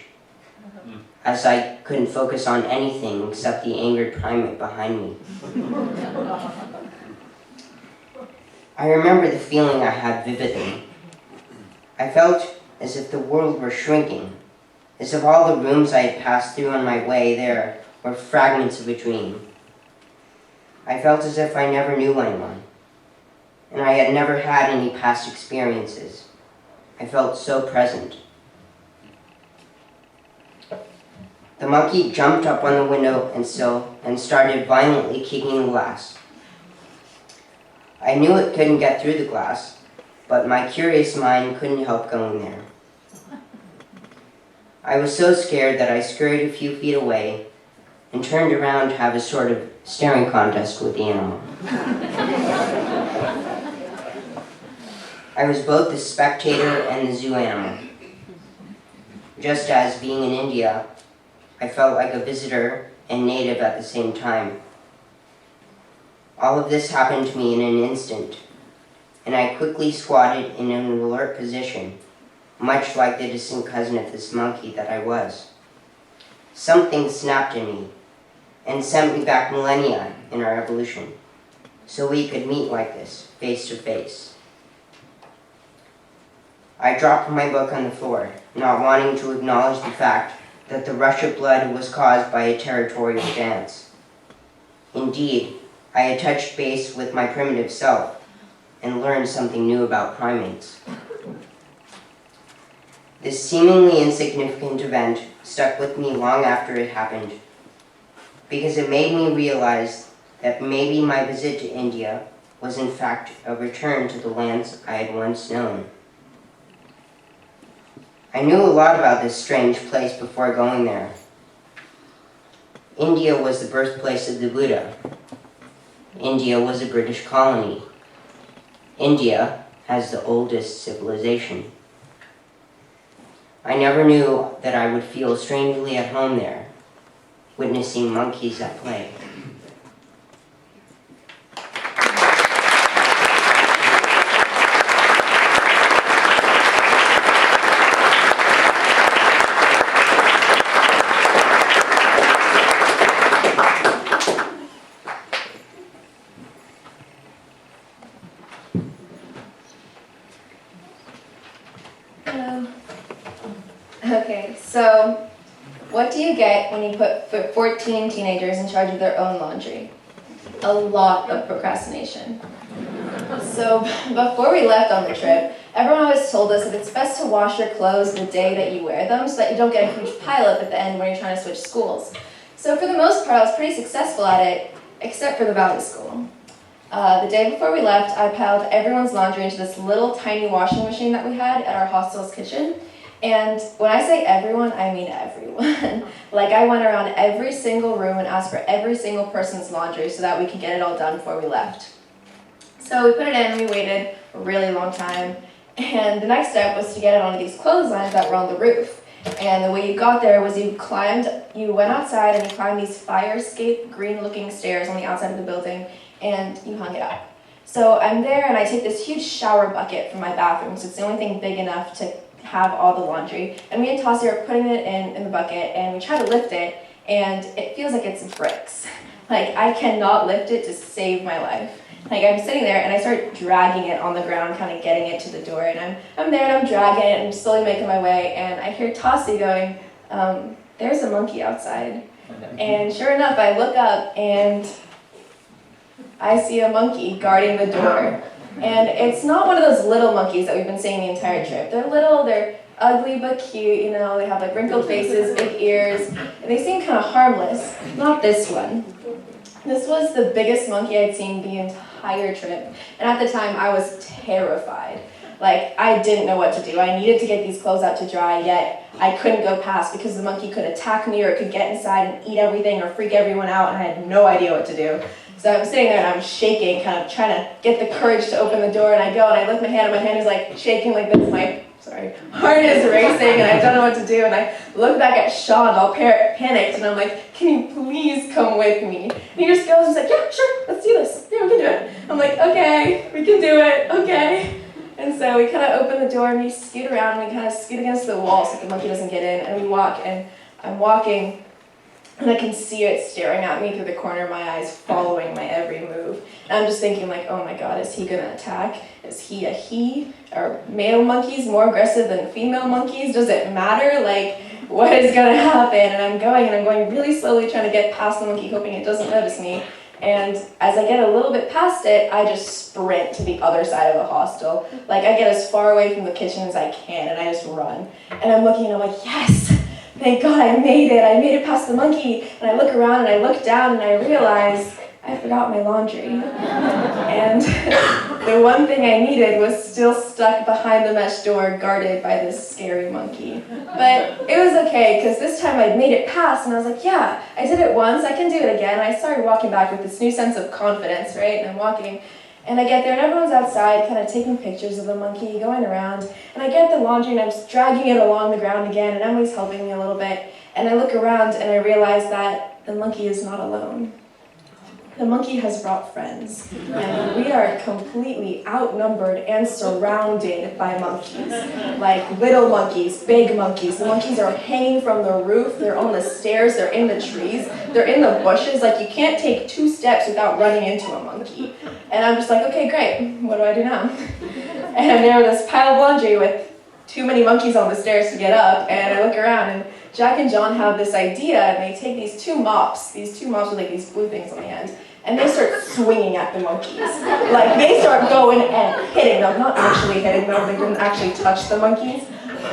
as I couldn't focus on anything except the angered primate behind me. I remember the feeling I had vividly. I felt as if the world were shrinking, as if all the rooms I had passed through on my way there were fragments of a dream. I felt as if I never knew anyone, and I had never had any past experiences. I felt so present. The monkey jumped up on the window and started violently kicking the glass. I knew it couldn't get through the glass, but my curious mind couldn't help going there. I was so scared that I scurried a few feet away and turned around to have a sort of staring contest with the animal. I was both the spectator and the zoo animal. Just as, being in India, I felt like a visitor and native at the same time. All of this happened to me in an instant, and I quickly squatted in an alert position, much like the distant cousin of this monkey that I was. Something snapped in me and sent me back millennia in our evolution, so we could meet like this, face to face. I dropped my book on the floor, not wanting to acknowledge the fact that the rush of blood was caused by a territorial dance. Indeed, I had touched base with my primitive self and learned something new about primates. This seemingly insignificant event stuck with me long after it happened, because it made me realize that maybe my visit to India was in fact a return to the lands I had once known. I knew a lot about this strange place before going there. India was the birthplace of the Buddha. India was a British colony. India has the oldest civilization. I never knew that I would feel strangely at home there, witnessing monkeys at play. Okay, so what do you get when you put 14 teenagers in charge of their own laundry? A lot of procrastination. So before we left on the trip, everyone always told us that it's best to wash your clothes the day that you wear them so that you don't get a huge pileup at the end when you're trying to switch schools. So for the most part, I was pretty successful at it, except for the valley school. The day before we left, I piled everyone's laundry into this little tiny washing machine that we had at our hostel's kitchen. And when I say everyone, I mean everyone. Like, I went around every single room and asked for every single person's laundry so that we could get it all done before we left. So we put it in and we waited a really long time. And the next step was to get it onto these clotheslines that were on the roof. And the way you got there was you went outside and you climbed these fire escape green looking stairs on the outside of the building and you hung it up. So I'm there and I take this huge shower bucket from my bathroom, so it's the only thing big enough to have all the laundry. And me and Tassie are putting it in the bucket and we try to lift it and it feels like it's bricks. Like, I cannot lift it to save my life. Like, I'm sitting there and I start dragging it on the ground, kind of getting it to the door, and I'm there and I'm dragging it and I'm slowly making my way, and I hear Tassie going, there's a monkey outside. And sure enough, I look up and I see a monkey guarding the door. And it's not one of those little monkeys that we've been seeing the entire trip. They're little, they're ugly but cute, you know, they have like wrinkled faces, big ears, and they seem kind of harmless. Not this one. This was the biggest monkey I'd seen the entire trip, and at the time I was terrified. Like, I didn't know what to do. I needed to get these clothes out to dry, yet I couldn't go past because the monkey could attack me or it could get inside and eat everything or freak everyone out, and I had no idea what to do. So I'm sitting there and I'm shaking, kind of trying to get the courage to open the door, and I go and I lift my hand and my hand is like shaking like this. My heart is racing and I don't know what to do, and I look back at Sean all panicked and I'm like, can you please come with me? And he just goes and he's like, yeah, sure, let's do this. Yeah, we can do it. I'm like, okay, we can do it, okay. And so we kind of open the door and we scoot around and we kind of scoot against the wall so the monkey doesn't get in, and we walk, and I'm walking and I can see it staring at me through the corner of my eyes, following my every move. And I'm just thinking like, oh my God, is he gonna attack? Is he a he? Are male monkeys more aggressive than female monkeys? Does it matter? Like, what is gonna happen? And I'm going really slowly, trying to get past the monkey, hoping it doesn't notice me. And as I get a little bit past it, I just sprint to the other side of the hostel. Like, I get as far away from the kitchen as I can, and I just run. And I'm looking and I'm like, yes! Thank God I made it. I made it past the monkey. And I look around and I look down and I realize I forgot my laundry. And the one thing I needed was still stuck behind the mesh door, guarded by this scary monkey. But it was okay, because this time I'd made it past and I was like, yeah, I did it once, I can do it again. I started walking back with this new sense of confidence, right? And I'm walking. And I get there and everyone's outside kind of taking pictures of the monkey, going around. And I get the laundry and I'm just dragging it along the ground again, and Emily's helping me a little bit. And I look around and I realize that the monkey is not alone. The monkey has brought friends. And we are completely outnumbered and surrounded by monkeys. Like little monkeys, big monkeys. The monkeys are hanging from the roof, they're on the stairs, they're in the trees, they're in the bushes. Like, you can't take 2 steps without running into a monkey. And I'm just like, okay, great, what do I do now? And there was this pile of laundry with too many monkeys on the stairs to get up, and I look around and Jack and John have this idea, and they take these two mops with like these blue things on the end, and they start swinging at the monkeys. Like, they start going and hitting them, not actually hitting them, they didn't actually touch the monkeys,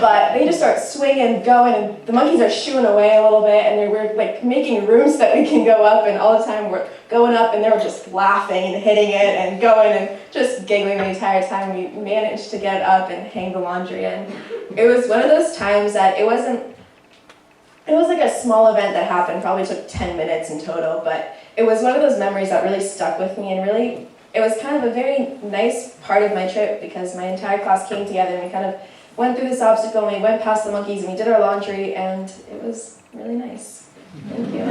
but they just start swinging, going, and the monkeys are shooing away a little bit, and we're like making room so that we can go up, and all the time we're going up, and they were just laughing and hitting it and going and just giggling the entire time. We managed to get it up and hang the laundry, and it was one of those times that it was like a small event that happened, probably took 10 minutes in total, but it was one of those memories that really stuck with me, and really, it was kind of a very nice part of my trip because my entire class came together and we kind of went through this obstacle and we went past the monkeys and we did our laundry, and it was really nice. Thank you.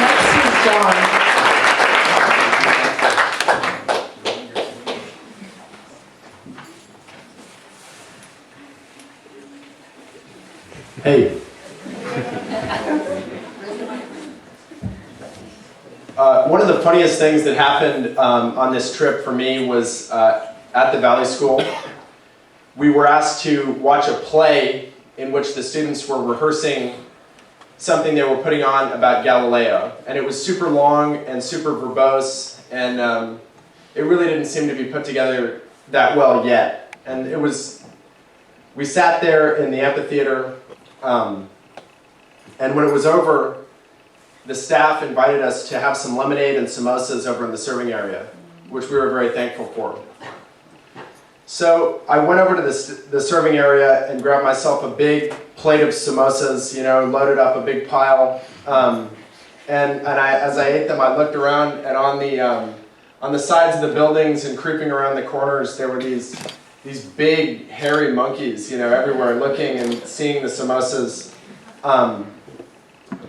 Next is John. Hey. One of the funniest things that happened on this trip for me was at the Valley School. We were asked to watch a play in which the students were rehearsing something they were putting on about Galileo. And it was super long and super verbose, and it really didn't seem to be put together that well yet. And we sat there in the amphitheater, and when it was over, the staff invited us to have some lemonade and samosas over in the serving area, which we were very thankful for. So I went over to the serving area and grabbed myself a big plate of samosas, loaded up a big pile. As I ate them, I looked around, and on the sides of the buildings and creeping around the corners, there were these big hairy monkeys, everywhere, looking and seeing the samosas. And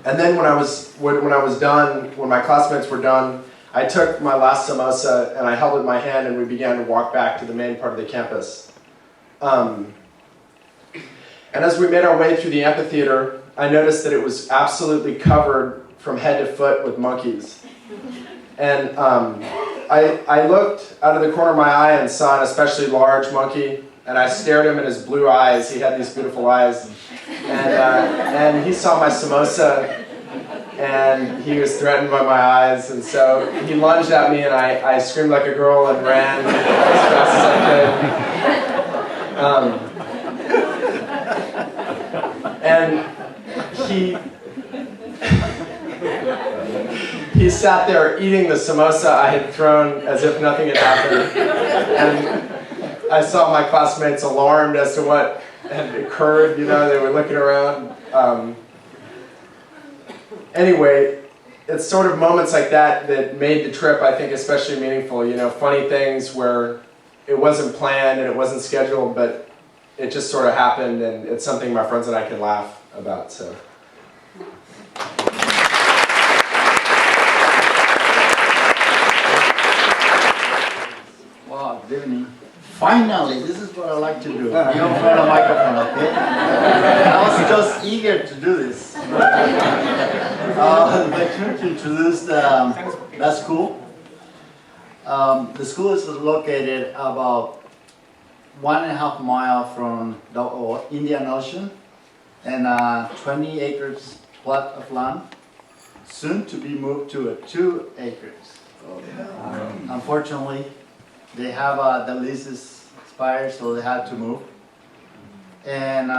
then when I was done, when my classmates were done, I took my last samosa and I held it in my hand, and we began to walk back to the main part of the campus. And as we made our way through the amphitheater, I noticed that it was absolutely covered from head to foot with monkeys. And I looked out of the corner of my eye and saw an especially large monkey, and I stared him in his blue eyes. He had these beautiful eyes. And he saw my samosa, and he was threatened by my eyes, and so he lunged at me, and I screamed like a girl and ran as fast as I could. And he sat there eating the samosa I had thrown as if nothing had happened. And I saw my classmates alarmed as to what had occurred, they were looking around. Anyway, it's sort of moments like that that made the trip, I think, especially meaningful. Funny things where it wasn't planned and it wasn't scheduled, but it just sort of happened, and it's something my friends and I can laugh about. So. Wow, good evening. Finally, this is what I like to do. You don't find a microphone, okay? I was just eager to do this. The opportunity to introduce that school. The school is located about 1.5 miles from the Indian Ocean, and 20 acres plot of land, soon to be moved to 2 acres. Unfortunately, they have the leases expired, so they had to move. And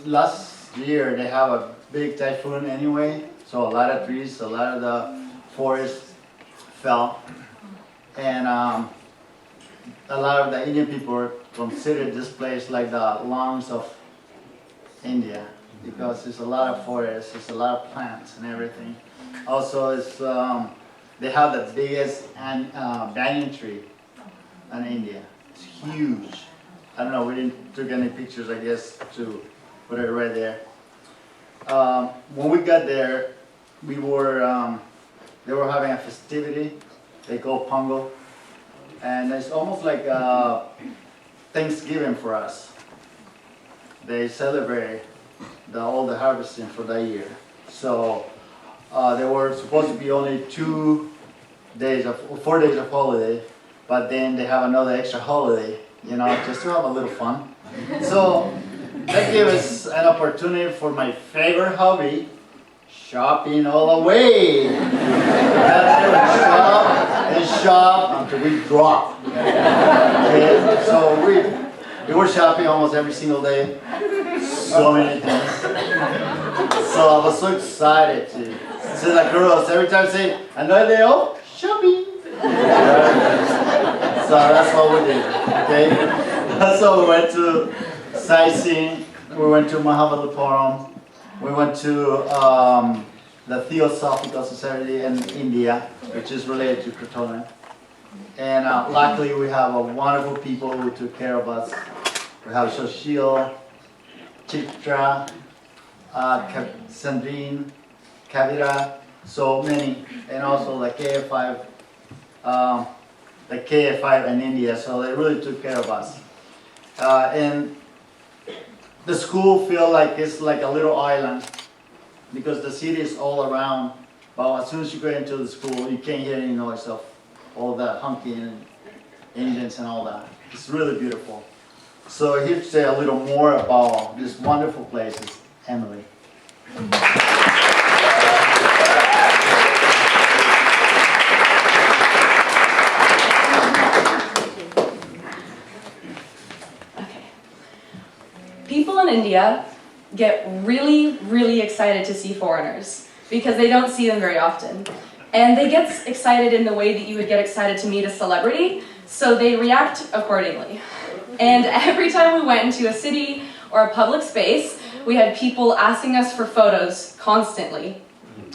last year they have a big typhoon anyway, so a lot of trees, a lot of the forest fell, and a lot of the Indian people consider this place like the lungs of India, because there's a lot of forests, there's a lot of plants and everything. Also, it's they have the biggest banyan tree in India. It's huge. I don't know, we didn't took any pictures, I guess, to put it right there. When we got there, they were having a festivity they call Pongal, and it's almost like Thanksgiving for us. They celebrate all the harvesting for that year. So there were supposed to be only 4 days of holiday, but then they have another extra holiday, just to have a little fun. So that gave us an opportunity for my favorite hobby, shopping all the way. Shop until we drop. Okay? So we were shopping almost every single day. So many things. So I was so excited to see the girls every time say, another day off, shopping. So that's what we did. Okay? So we went to sightseeing. We went to Mahabalipuram. We went to the Theosophical Society in India, which is related to Krotona. And luckily we have wonderful people who took care of us. We have Shoshil, Chitra, Sandrine, Kavira, so many, and also the KF5 in India, so they really took care of us. And the school feels like it's like a little island, because the city is all around, but as soon as you go into the school, you can't hear any noise of all the honking engines and all that. It's really beautiful. So here to say a little more about this wonderful place is Emily. People in India get really, really excited to see foreigners because they don't see them very often. And they get excited in the way that you would get excited to meet a celebrity. So they react accordingly. And every time we went into a city or a public space, we had people asking us for photos constantly,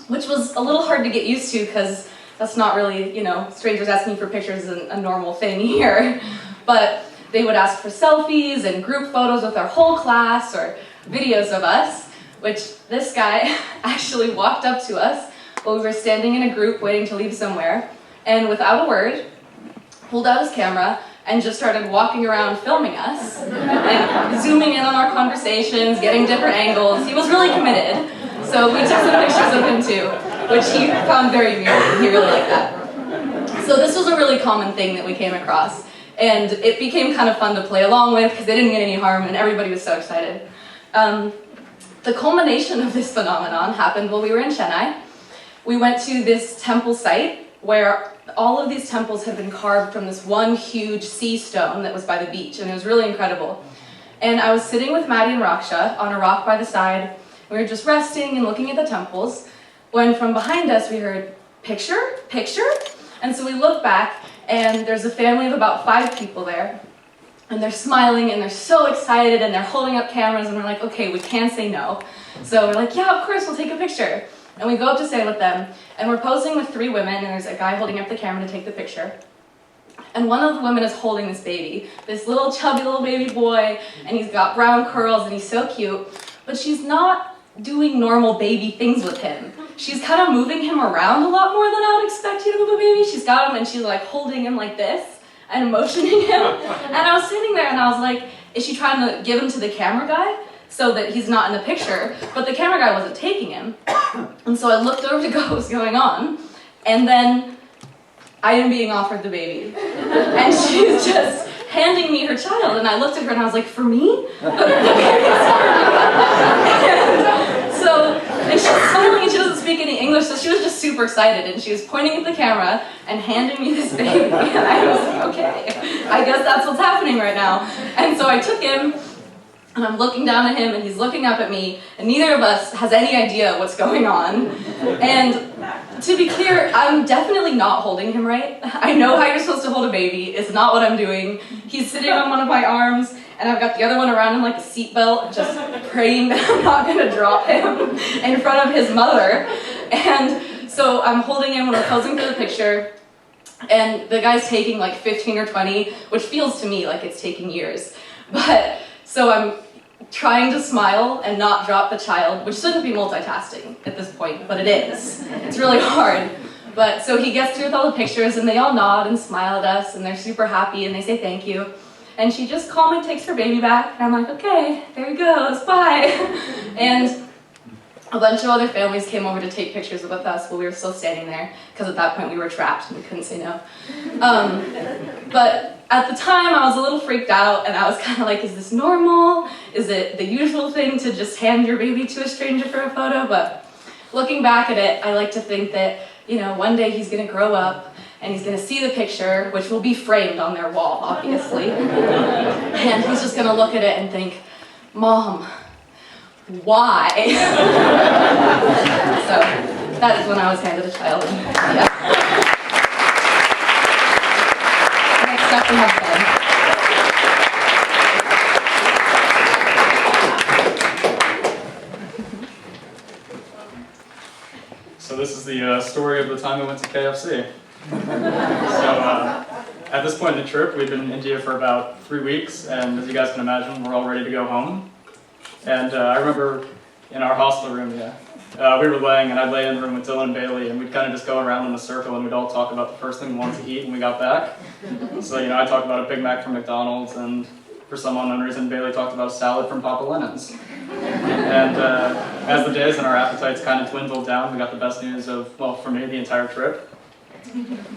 which was a little hard to get used to because that's not really, strangers asking for pictures isn't a normal thing here. But they would ask for selfies and group photos with our whole class or videos of us, which this guy actually walked up to us while we were standing in a group waiting to leave somewhere, and without a word, pulled out his camera and just started walking around filming us and zooming in on our conversations, getting different angles. He was really committed, so we took some pictures of him too, which he found very amusing. He really liked that. So this was a really common thing that we came across, and it became kind of fun to play along with because they didn't get any harm and everybody was so excited. The culmination of this phenomenon happened while we were in Chennai. We went to this temple site where all of these temples had been carved from this one huge sea stone that was by the beach, and it was really incredible. And I was sitting with Maddie and Raksha on a rock by the side. We were just resting and looking at the temples, when from behind us we heard, "Picture? Picture?" And so we looked back, and there's a family of about 5 people there, and they're smiling, and they're so excited, and they're holding up cameras, and we're like, okay, we can't say no. So we're like, yeah, of course, we'll take a picture. And we go up to stand with them, and we're posing with 3 women, and there's a guy holding up the camera to take the picture. And one of the women is holding this baby, this little chubby little baby boy, and he's got brown curls, and he's so cute, but she's not doing normal baby things with him. She's kind of moving him around a lot more than I would expect you to move a baby. She's got him, and she's like holding him like this, and motioning him. And I was sitting there, and I was like, is she trying to give him to the camera guy so that he's not in the picture? But the camera guy wasn't taking him. And so I looked over to go what was going on, and then I am being offered the baby. And she's just handing me her child, and I looked at her and I was like, for me? And she's smiling and she doesn't speak any English, so she was just super excited, and she was pointing at the camera and handing me this baby, and I was like, okay, I guess that's what's happening right now. And so I took him, and I'm looking down at him, and he's looking up at me, and neither of us has any idea what's going on. And to be clear, I'm definitely not holding him right. I know how you're supposed to hold a baby. It's not what I'm doing. He's sitting on one of my arms, and I've got the other one around him like a seatbelt, just praying that I'm not going to drop him in front of his mother. And so I'm holding him when we're posing for the picture, and the guy's taking like 15 or 20, which feels to me like it's taking years. But so I'm trying to smile and not drop the child, which shouldn't be multitasking at this point, but it is. It's really hard. But so he gets through with all the pictures, and they all nod and smile at us, and they're super happy, and they say thank you. And she just calmly takes her baby back, and I'm like, okay, there he goes, bye. And a bunch of other families came over to take pictures with us while we were still standing there, because at that point we were trapped and we couldn't say no. But at the time I was a little freaked out, and I was kind of like, is this normal? Is it the usual thing to just hand your baby to a stranger for a photo? But looking back at it, I like to think that, one day he's going to grow up, and he's going to see the picture, which will be framed on their wall, obviously. And he's just going to look at it and think, Mom, why? So that is when I was handed a child. Yeah. Next up we have Ben. So this is the story of the time I went to KFC. So at this point in the trip, we'd been in India for about 3 weeks, and as you guys can imagine, we're all ready to go home. And I remember in our hostel room, we were laying, and I'd lay in the room with Dylan and Bailey, and we'd kind of just go around in a circle, and we'd all talk about the first thing we wanted to eat when we got back. So, I talked about a Big Mac from McDonald's, and for some unknown reason, Bailey talked about a salad from Papa Lenin's. And as the days and our appetites kind of dwindled down, we got the best news of, well, for me, the entire trip.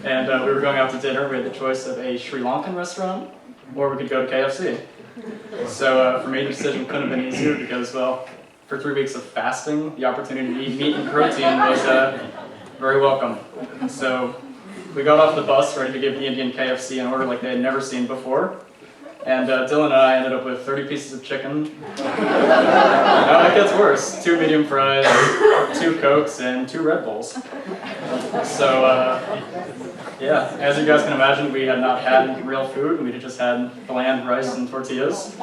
And we were going out to dinner. We had the choice of a Sri Lankan restaurant, or we could go to KFC. So for me, the decision couldn't have been easier because, well, for 3 weeks of fasting, the opportunity to eat meat and protein was very welcome. So we got off the bus ready to give the Indian KFC an order like they had never seen before. And Dylan and I ended up with 30 pieces of chicken. No, it gets worse. 2 medium fries, 2 Cokes, and 2 Red Bulls. So Yeah, as you guys can imagine, we had not had real food. We had just had bland rice and tortillas.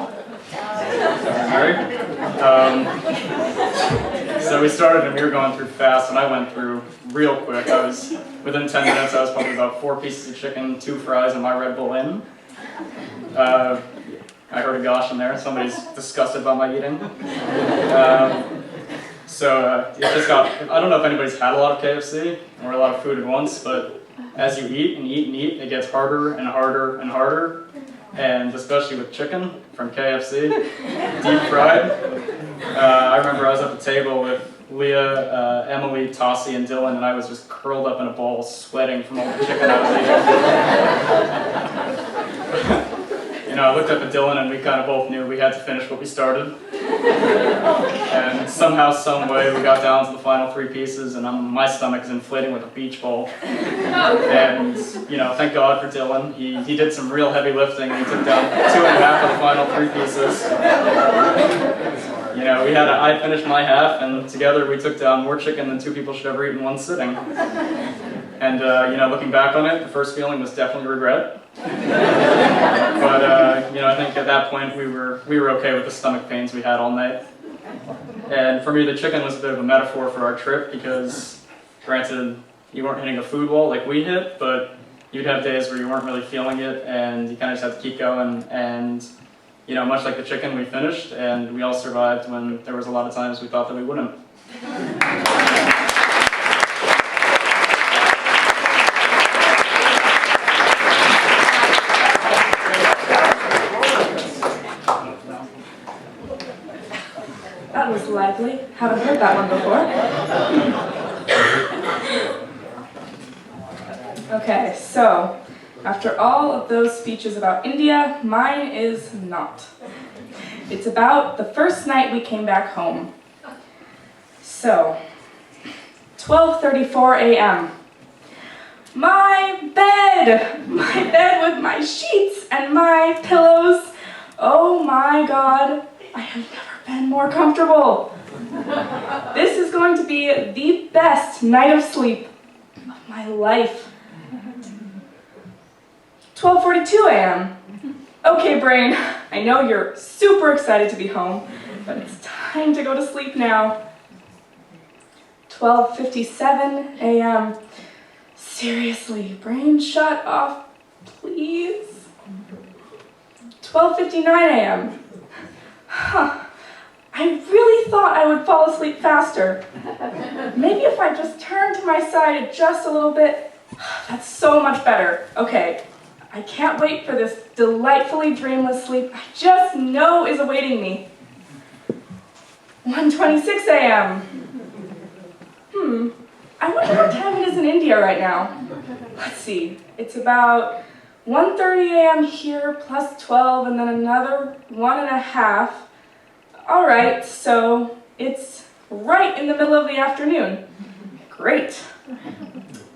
So we started and we were going through fast, and I went through real quick. Within 10 minutes, I was probably about 4 pieces of chicken, 2 fries, and my Red Bull in. I heard a gosh in there. Somebody's disgusted by my eating. It just got, I don't know if anybody's had a lot of KFC or a lot of food at once, but as you eat and eat and eat, it gets harder and harder and harder. And especially with chicken from KFC, deep fried. I remember I was at the table with Leah, Emily, Tossie, and Dylan, and I was just curled up in a ball, sweating from all the chicken I was eating. I looked up at Dylan, and we kind of both knew we had to finish what we started. And somehow, some way, we got down to the final 3 pieces, and my stomach is inflating like a beach ball. And, thank God for Dylan. He did some real heavy lifting, and he took down 2.5 of the final 3 pieces. I finished my half, and together we took down more chicken than 2 people should ever eat in one sitting. And, looking back on it, the first feeling was definitely regret. But, I think at that point we were okay with the stomach pains we had all night. And for me, the chicken was a bit of a metaphor for our trip because, granted, you weren't hitting a food wall like we hit, but you'd have days where you weren't really feeling it, and you kind of just had to keep going. And, much like the chicken, we finished, and we all survived when there was a lot of times we thought that we wouldn't. That was lively. Haven't heard that one before. Okay, so after all of those speeches about India, mine is not. It's about the first night we came back home. So, 12:34 a.m. My bed with my sheets and my pillows. Oh my God, I have never been more comfortable. This is going to be the best night of sleep of my life. 12:42 a.m. Okay, brain, I know you're super excited to be home, but it's time to go to sleep now. 12:57 a.m. Seriously, brain, shut off, please. 12:59 a.m. Huh. I really thought I would fall asleep faster. Maybe if I just turn to my side just a little bit. That's so much better. Okay, I can't wait for this delightfully dreamless sleep I just know is awaiting me. 1:26 a.m. I wonder what time it is in India right now. Let's see, it's about 1:30 a.m. here plus 12 and then another 1.5. All right, so it's right in the middle of the afternoon. Great.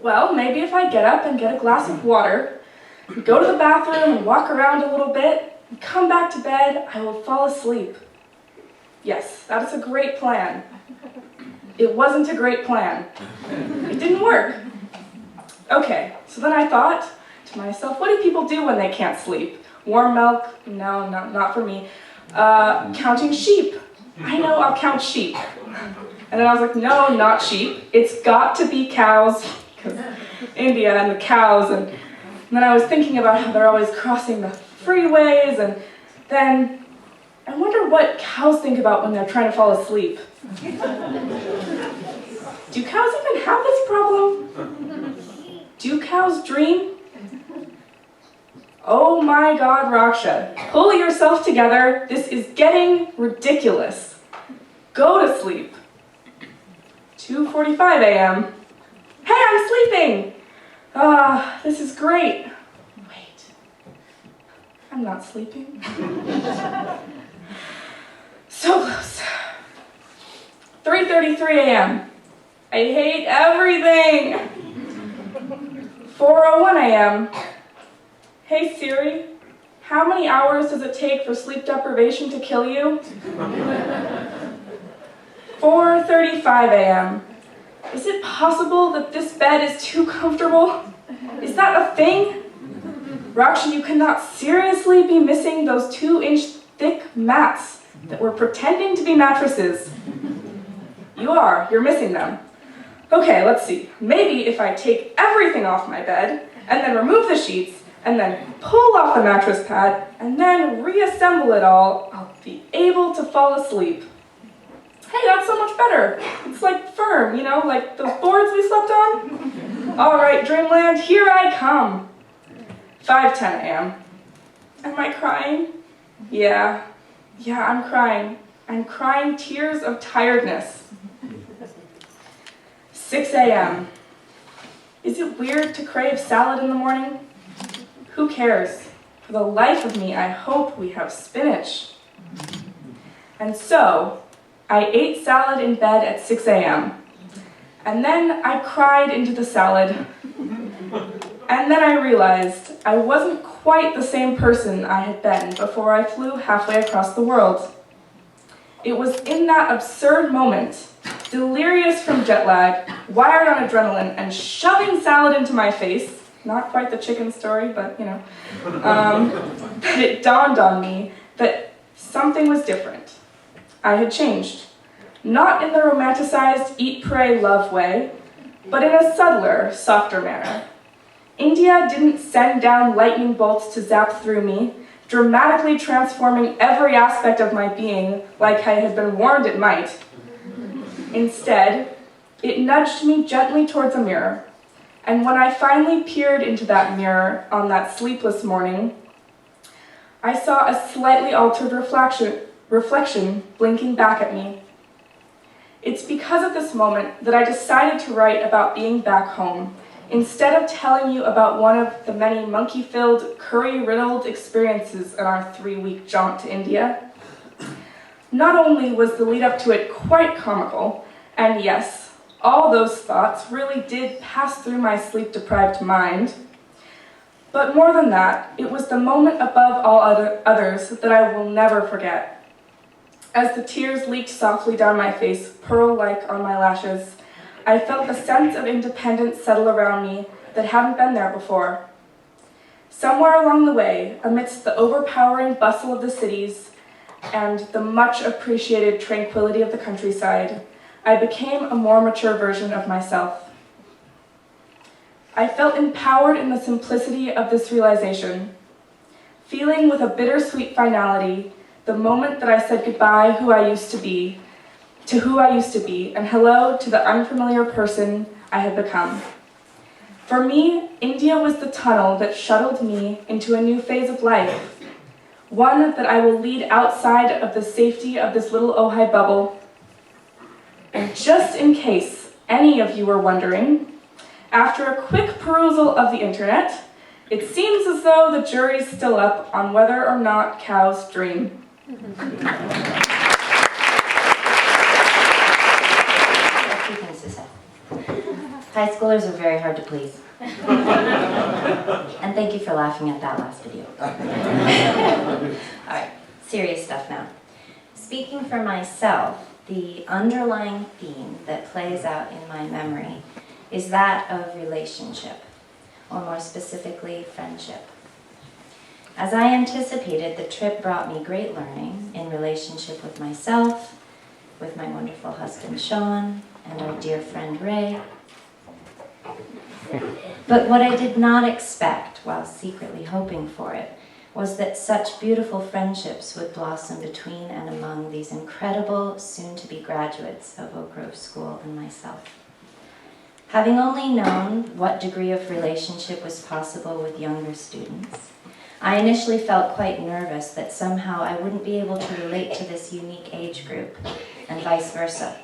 Well, maybe if I get up and get a glass of water, go to the bathroom and walk around a little bit, and come back to bed, I will fall asleep. Yes, that's a great plan. It wasn't a great plan. It didn't work. Okay, so then I thought to myself, what do people do when they can't sleep? Warm milk? No, not for me. Counting sheep. I know, I'll count sheep. And then I was like, no, not sheep. It's got to be cows, because India and the cows. And then I was thinking about how they're always crossing the freeways, and then I wonder what cows think about when they're trying to fall asleep. Do cows even have this problem? Do cows dream? Oh my God, Raksha, pull yourself together. This is getting ridiculous. Go to sleep. 2:45 a.m. Hey, I'm sleeping. This is great. Wait, I'm not sleeping. So close. 3:33 a.m. I hate everything. 4:01 a.m. Hey Siri, how many hours does it take for sleep deprivation to kill you? 4:35 a.m. Is it possible that this bed is too comfortable? Is that a thing? Rakshi, you cannot seriously be missing those 2-inch thick mats that were pretending to be mattresses. You are. You're missing them. Okay, let's see. Maybe if I take everything off my bed, and then remove the sheets, and then pull off the mattress pad, and then reassemble it all, I'll be able to fall asleep. Hey, that's so much better. It's like firm, you know, like those boards we slept on. All right, dreamland, here I come. 5:10 a.m. Am I crying? Yeah, I'm crying. I'm crying tears of tiredness. 6 a.m. Is it weird to crave salad in the morning? Who cares? For the life of me, I hope we have spinach. And so, I ate salad in bed at 6 a.m. And then I cried into the salad. And then I realized I wasn't quite the same person I had been before I flew halfway across the world. It was in that absurd moment, delirious from jet lag, wired on adrenaline, and shoving salad into my face, not quite the chicken story, but you know, that it dawned on me that something was different. I had changed. Not in the romanticized eat, pray, love way, but in a subtler, softer manner. India didn't send down lightning bolts to zap through me, dramatically transforming every aspect of my being like I had been warned it might. Instead, it nudged me gently towards a mirror, and when I finally peered into that mirror on that sleepless morning, I saw a slightly altered reflection blinking back at me. It's because of this moment that I decided to write about being back home, instead of telling you about one of the many monkey-filled, curry-riddled experiences in our 3-week jaunt to India. Not only was the lead-up to it quite comical, and yes, all those thoughts really did pass through my sleep-deprived mind, but more than that, it was the moment above all others that I will never forget. As the tears leaked softly down my face, pearl-like on my lashes, I felt a sense of independence settle around me that hadn't been there before. Somewhere along the way, amidst the overpowering bustle of the cities and the much appreciated tranquility of the countryside, I became a more mature version of myself. I felt empowered in the simplicity of this realization, feeling with a bittersweet finality the moment that I said goodbye to who I used to be, and hello to the unfamiliar person I had become. For me, India was the tunnel that shuttled me into a new phase of life, one that I will lead outside of the safety of this little Ojai bubble. And just in case any of you were wondering, after a quick perusal of the internet, it seems as though the jury's still up on whether or not cows dream. High schoolers are very hard to please. And thank you for laughing at that last video. Alright, serious stuff now. Speaking for myself, the underlying theme that plays out in my memory is that of relationship, or more specifically, friendship. As I anticipated, the trip brought me great learning in relationship with myself, with my wonderful husband Sean, and our dear friend Ray. But what I did not expect, while secretly hoping for it, was that such beautiful friendships would blossom between and among these incredible soon-to-be graduates of Oak Grove School and myself. Having only known what degree of relationship was possible with younger students, I initially felt quite nervous that somehow I wouldn't be able to relate to this unique age group, and vice versa.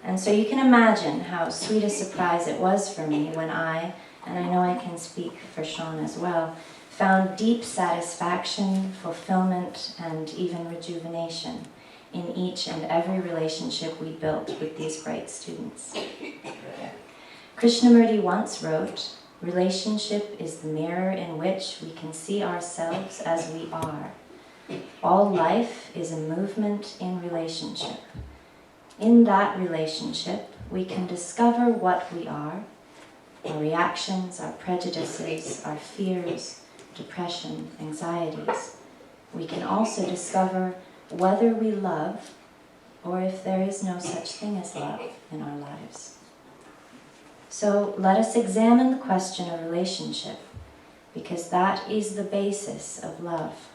And so you can imagine how sweet a surprise it was for me when I, and I know I can speak for Sean as well, found deep satisfaction, fulfillment, and even rejuvenation in each and every relationship we built with these bright students. Krishnamurti once wrote, "Relationship is the mirror in which we can see ourselves as we are. All life is a movement in relationship. In that relationship, we can discover what we are, our reactions, our prejudices, our fears, depression, anxieties. We can also discover whether we love or if there is no such thing as love in our lives. So let us examine the question of relationship, because that is the basis of love.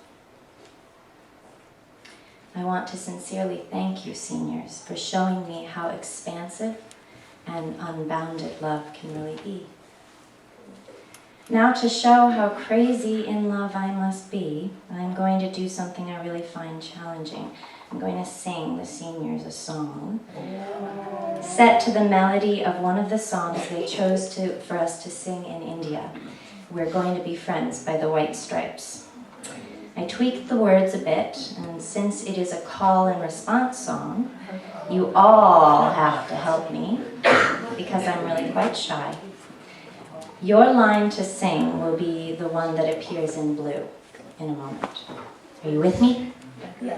I want to sincerely thank you, seniors, for showing me how expansive and unbounded love can really be. Now, to show how crazy in love I must be, I'm going to do something I really find challenging. I'm going to sing the seniors a song set to the melody of one of the songs they chose for us to sing in India. We're Going to Be Friends by the White Stripes. I tweaked the words a bit, and since it is a call and response song, you all have to help me because I'm really quite shy. Your line to sing will be the one that appears in blue in a moment. Are you with me? Yeah.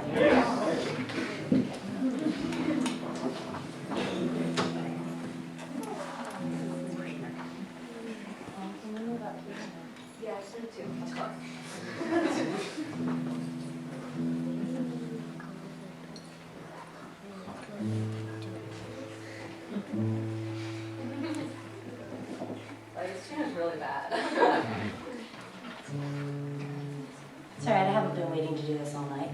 Really bad. It's all right, I haven't been waiting to do this all night.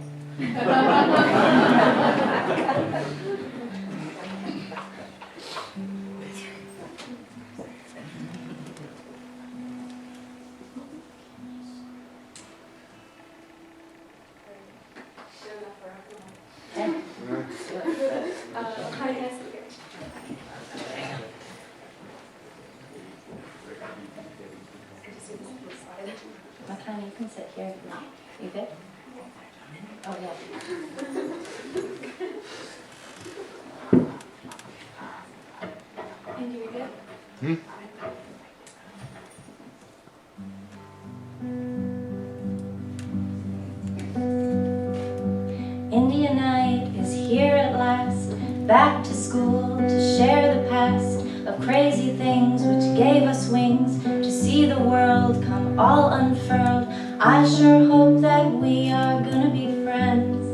Makani, you can sit here. You good? Oh, yeah. Andy, you good? India night is here at last, back to school to share the past of crazy things which gave us wings to see the world come all unfurled. I sure hope that we are gonna be friends.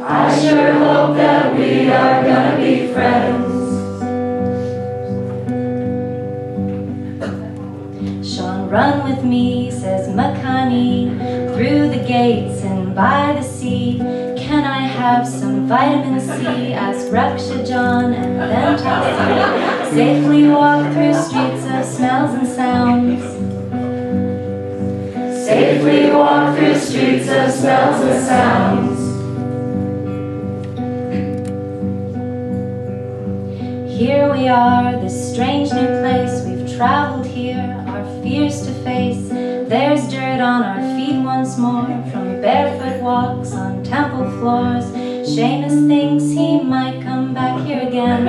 I sure hope that we are gonna be friends. Sean, run with me, says Makani, through the gates and by the sea. Can I have some vitamin C? Asked Raksha John and then Tulsi. Safely walk through streets of smells and sounds. Safely walk through streets of smells and sounds. Here we are, this strange new place. We've traveled here, our fears to face. There's dirt on our feet once more from barefoot walks on temple floors. Seamus thinks he might come back here again.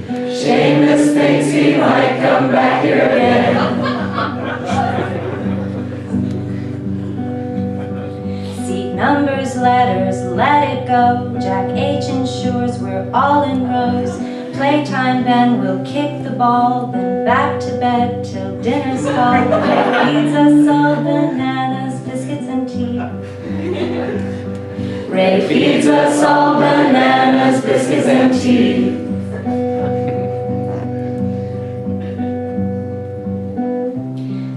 Seamus thinks he might come back here again. Seat numbers, letters, let it go. Jack H ensures we're all in rows. Playtime, then we'll kick the ball, then back to bed till dinner's called. Ray feeds us all bananas, biscuits and tea. Ray feeds us all bananas, biscuits and tea.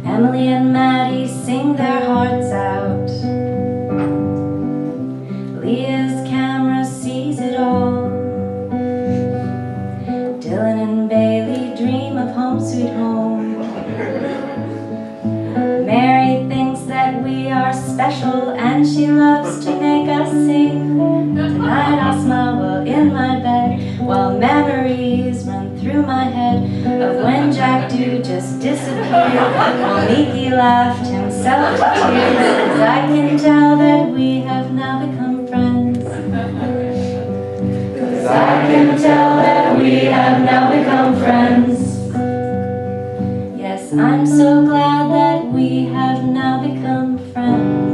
Emily and Maddie sing their hearts out. Leah's camera sees it all. Dylan and Bailey dream of home sweet home. Mary thinks that we are special and she loves to make us sing. Tonight I'll smile while in my bed, while memories run through my head of when Jack Dew just disappeared, while Mickey laughed himself to tears. 'Cause I can tell that we have now become friends. 'Cause I can tell that we have now become friends. Yes, I'm so glad that we have now become friends.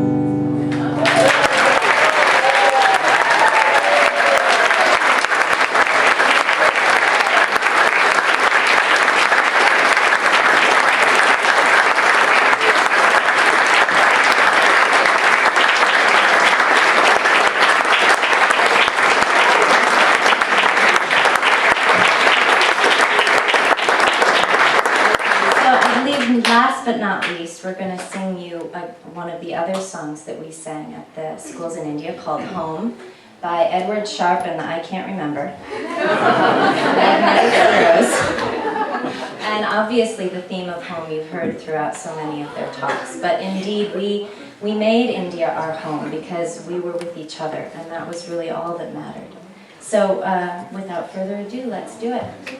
not least, we're going to sing you one of the other songs that we sang at the schools in India called Home by Edward Sharpe and I can't remember. And obviously the theme of home you've heard throughout so many of their talks. But indeed, we made India our home because we were with each other, and that was really all that mattered. So without further ado, let's do it.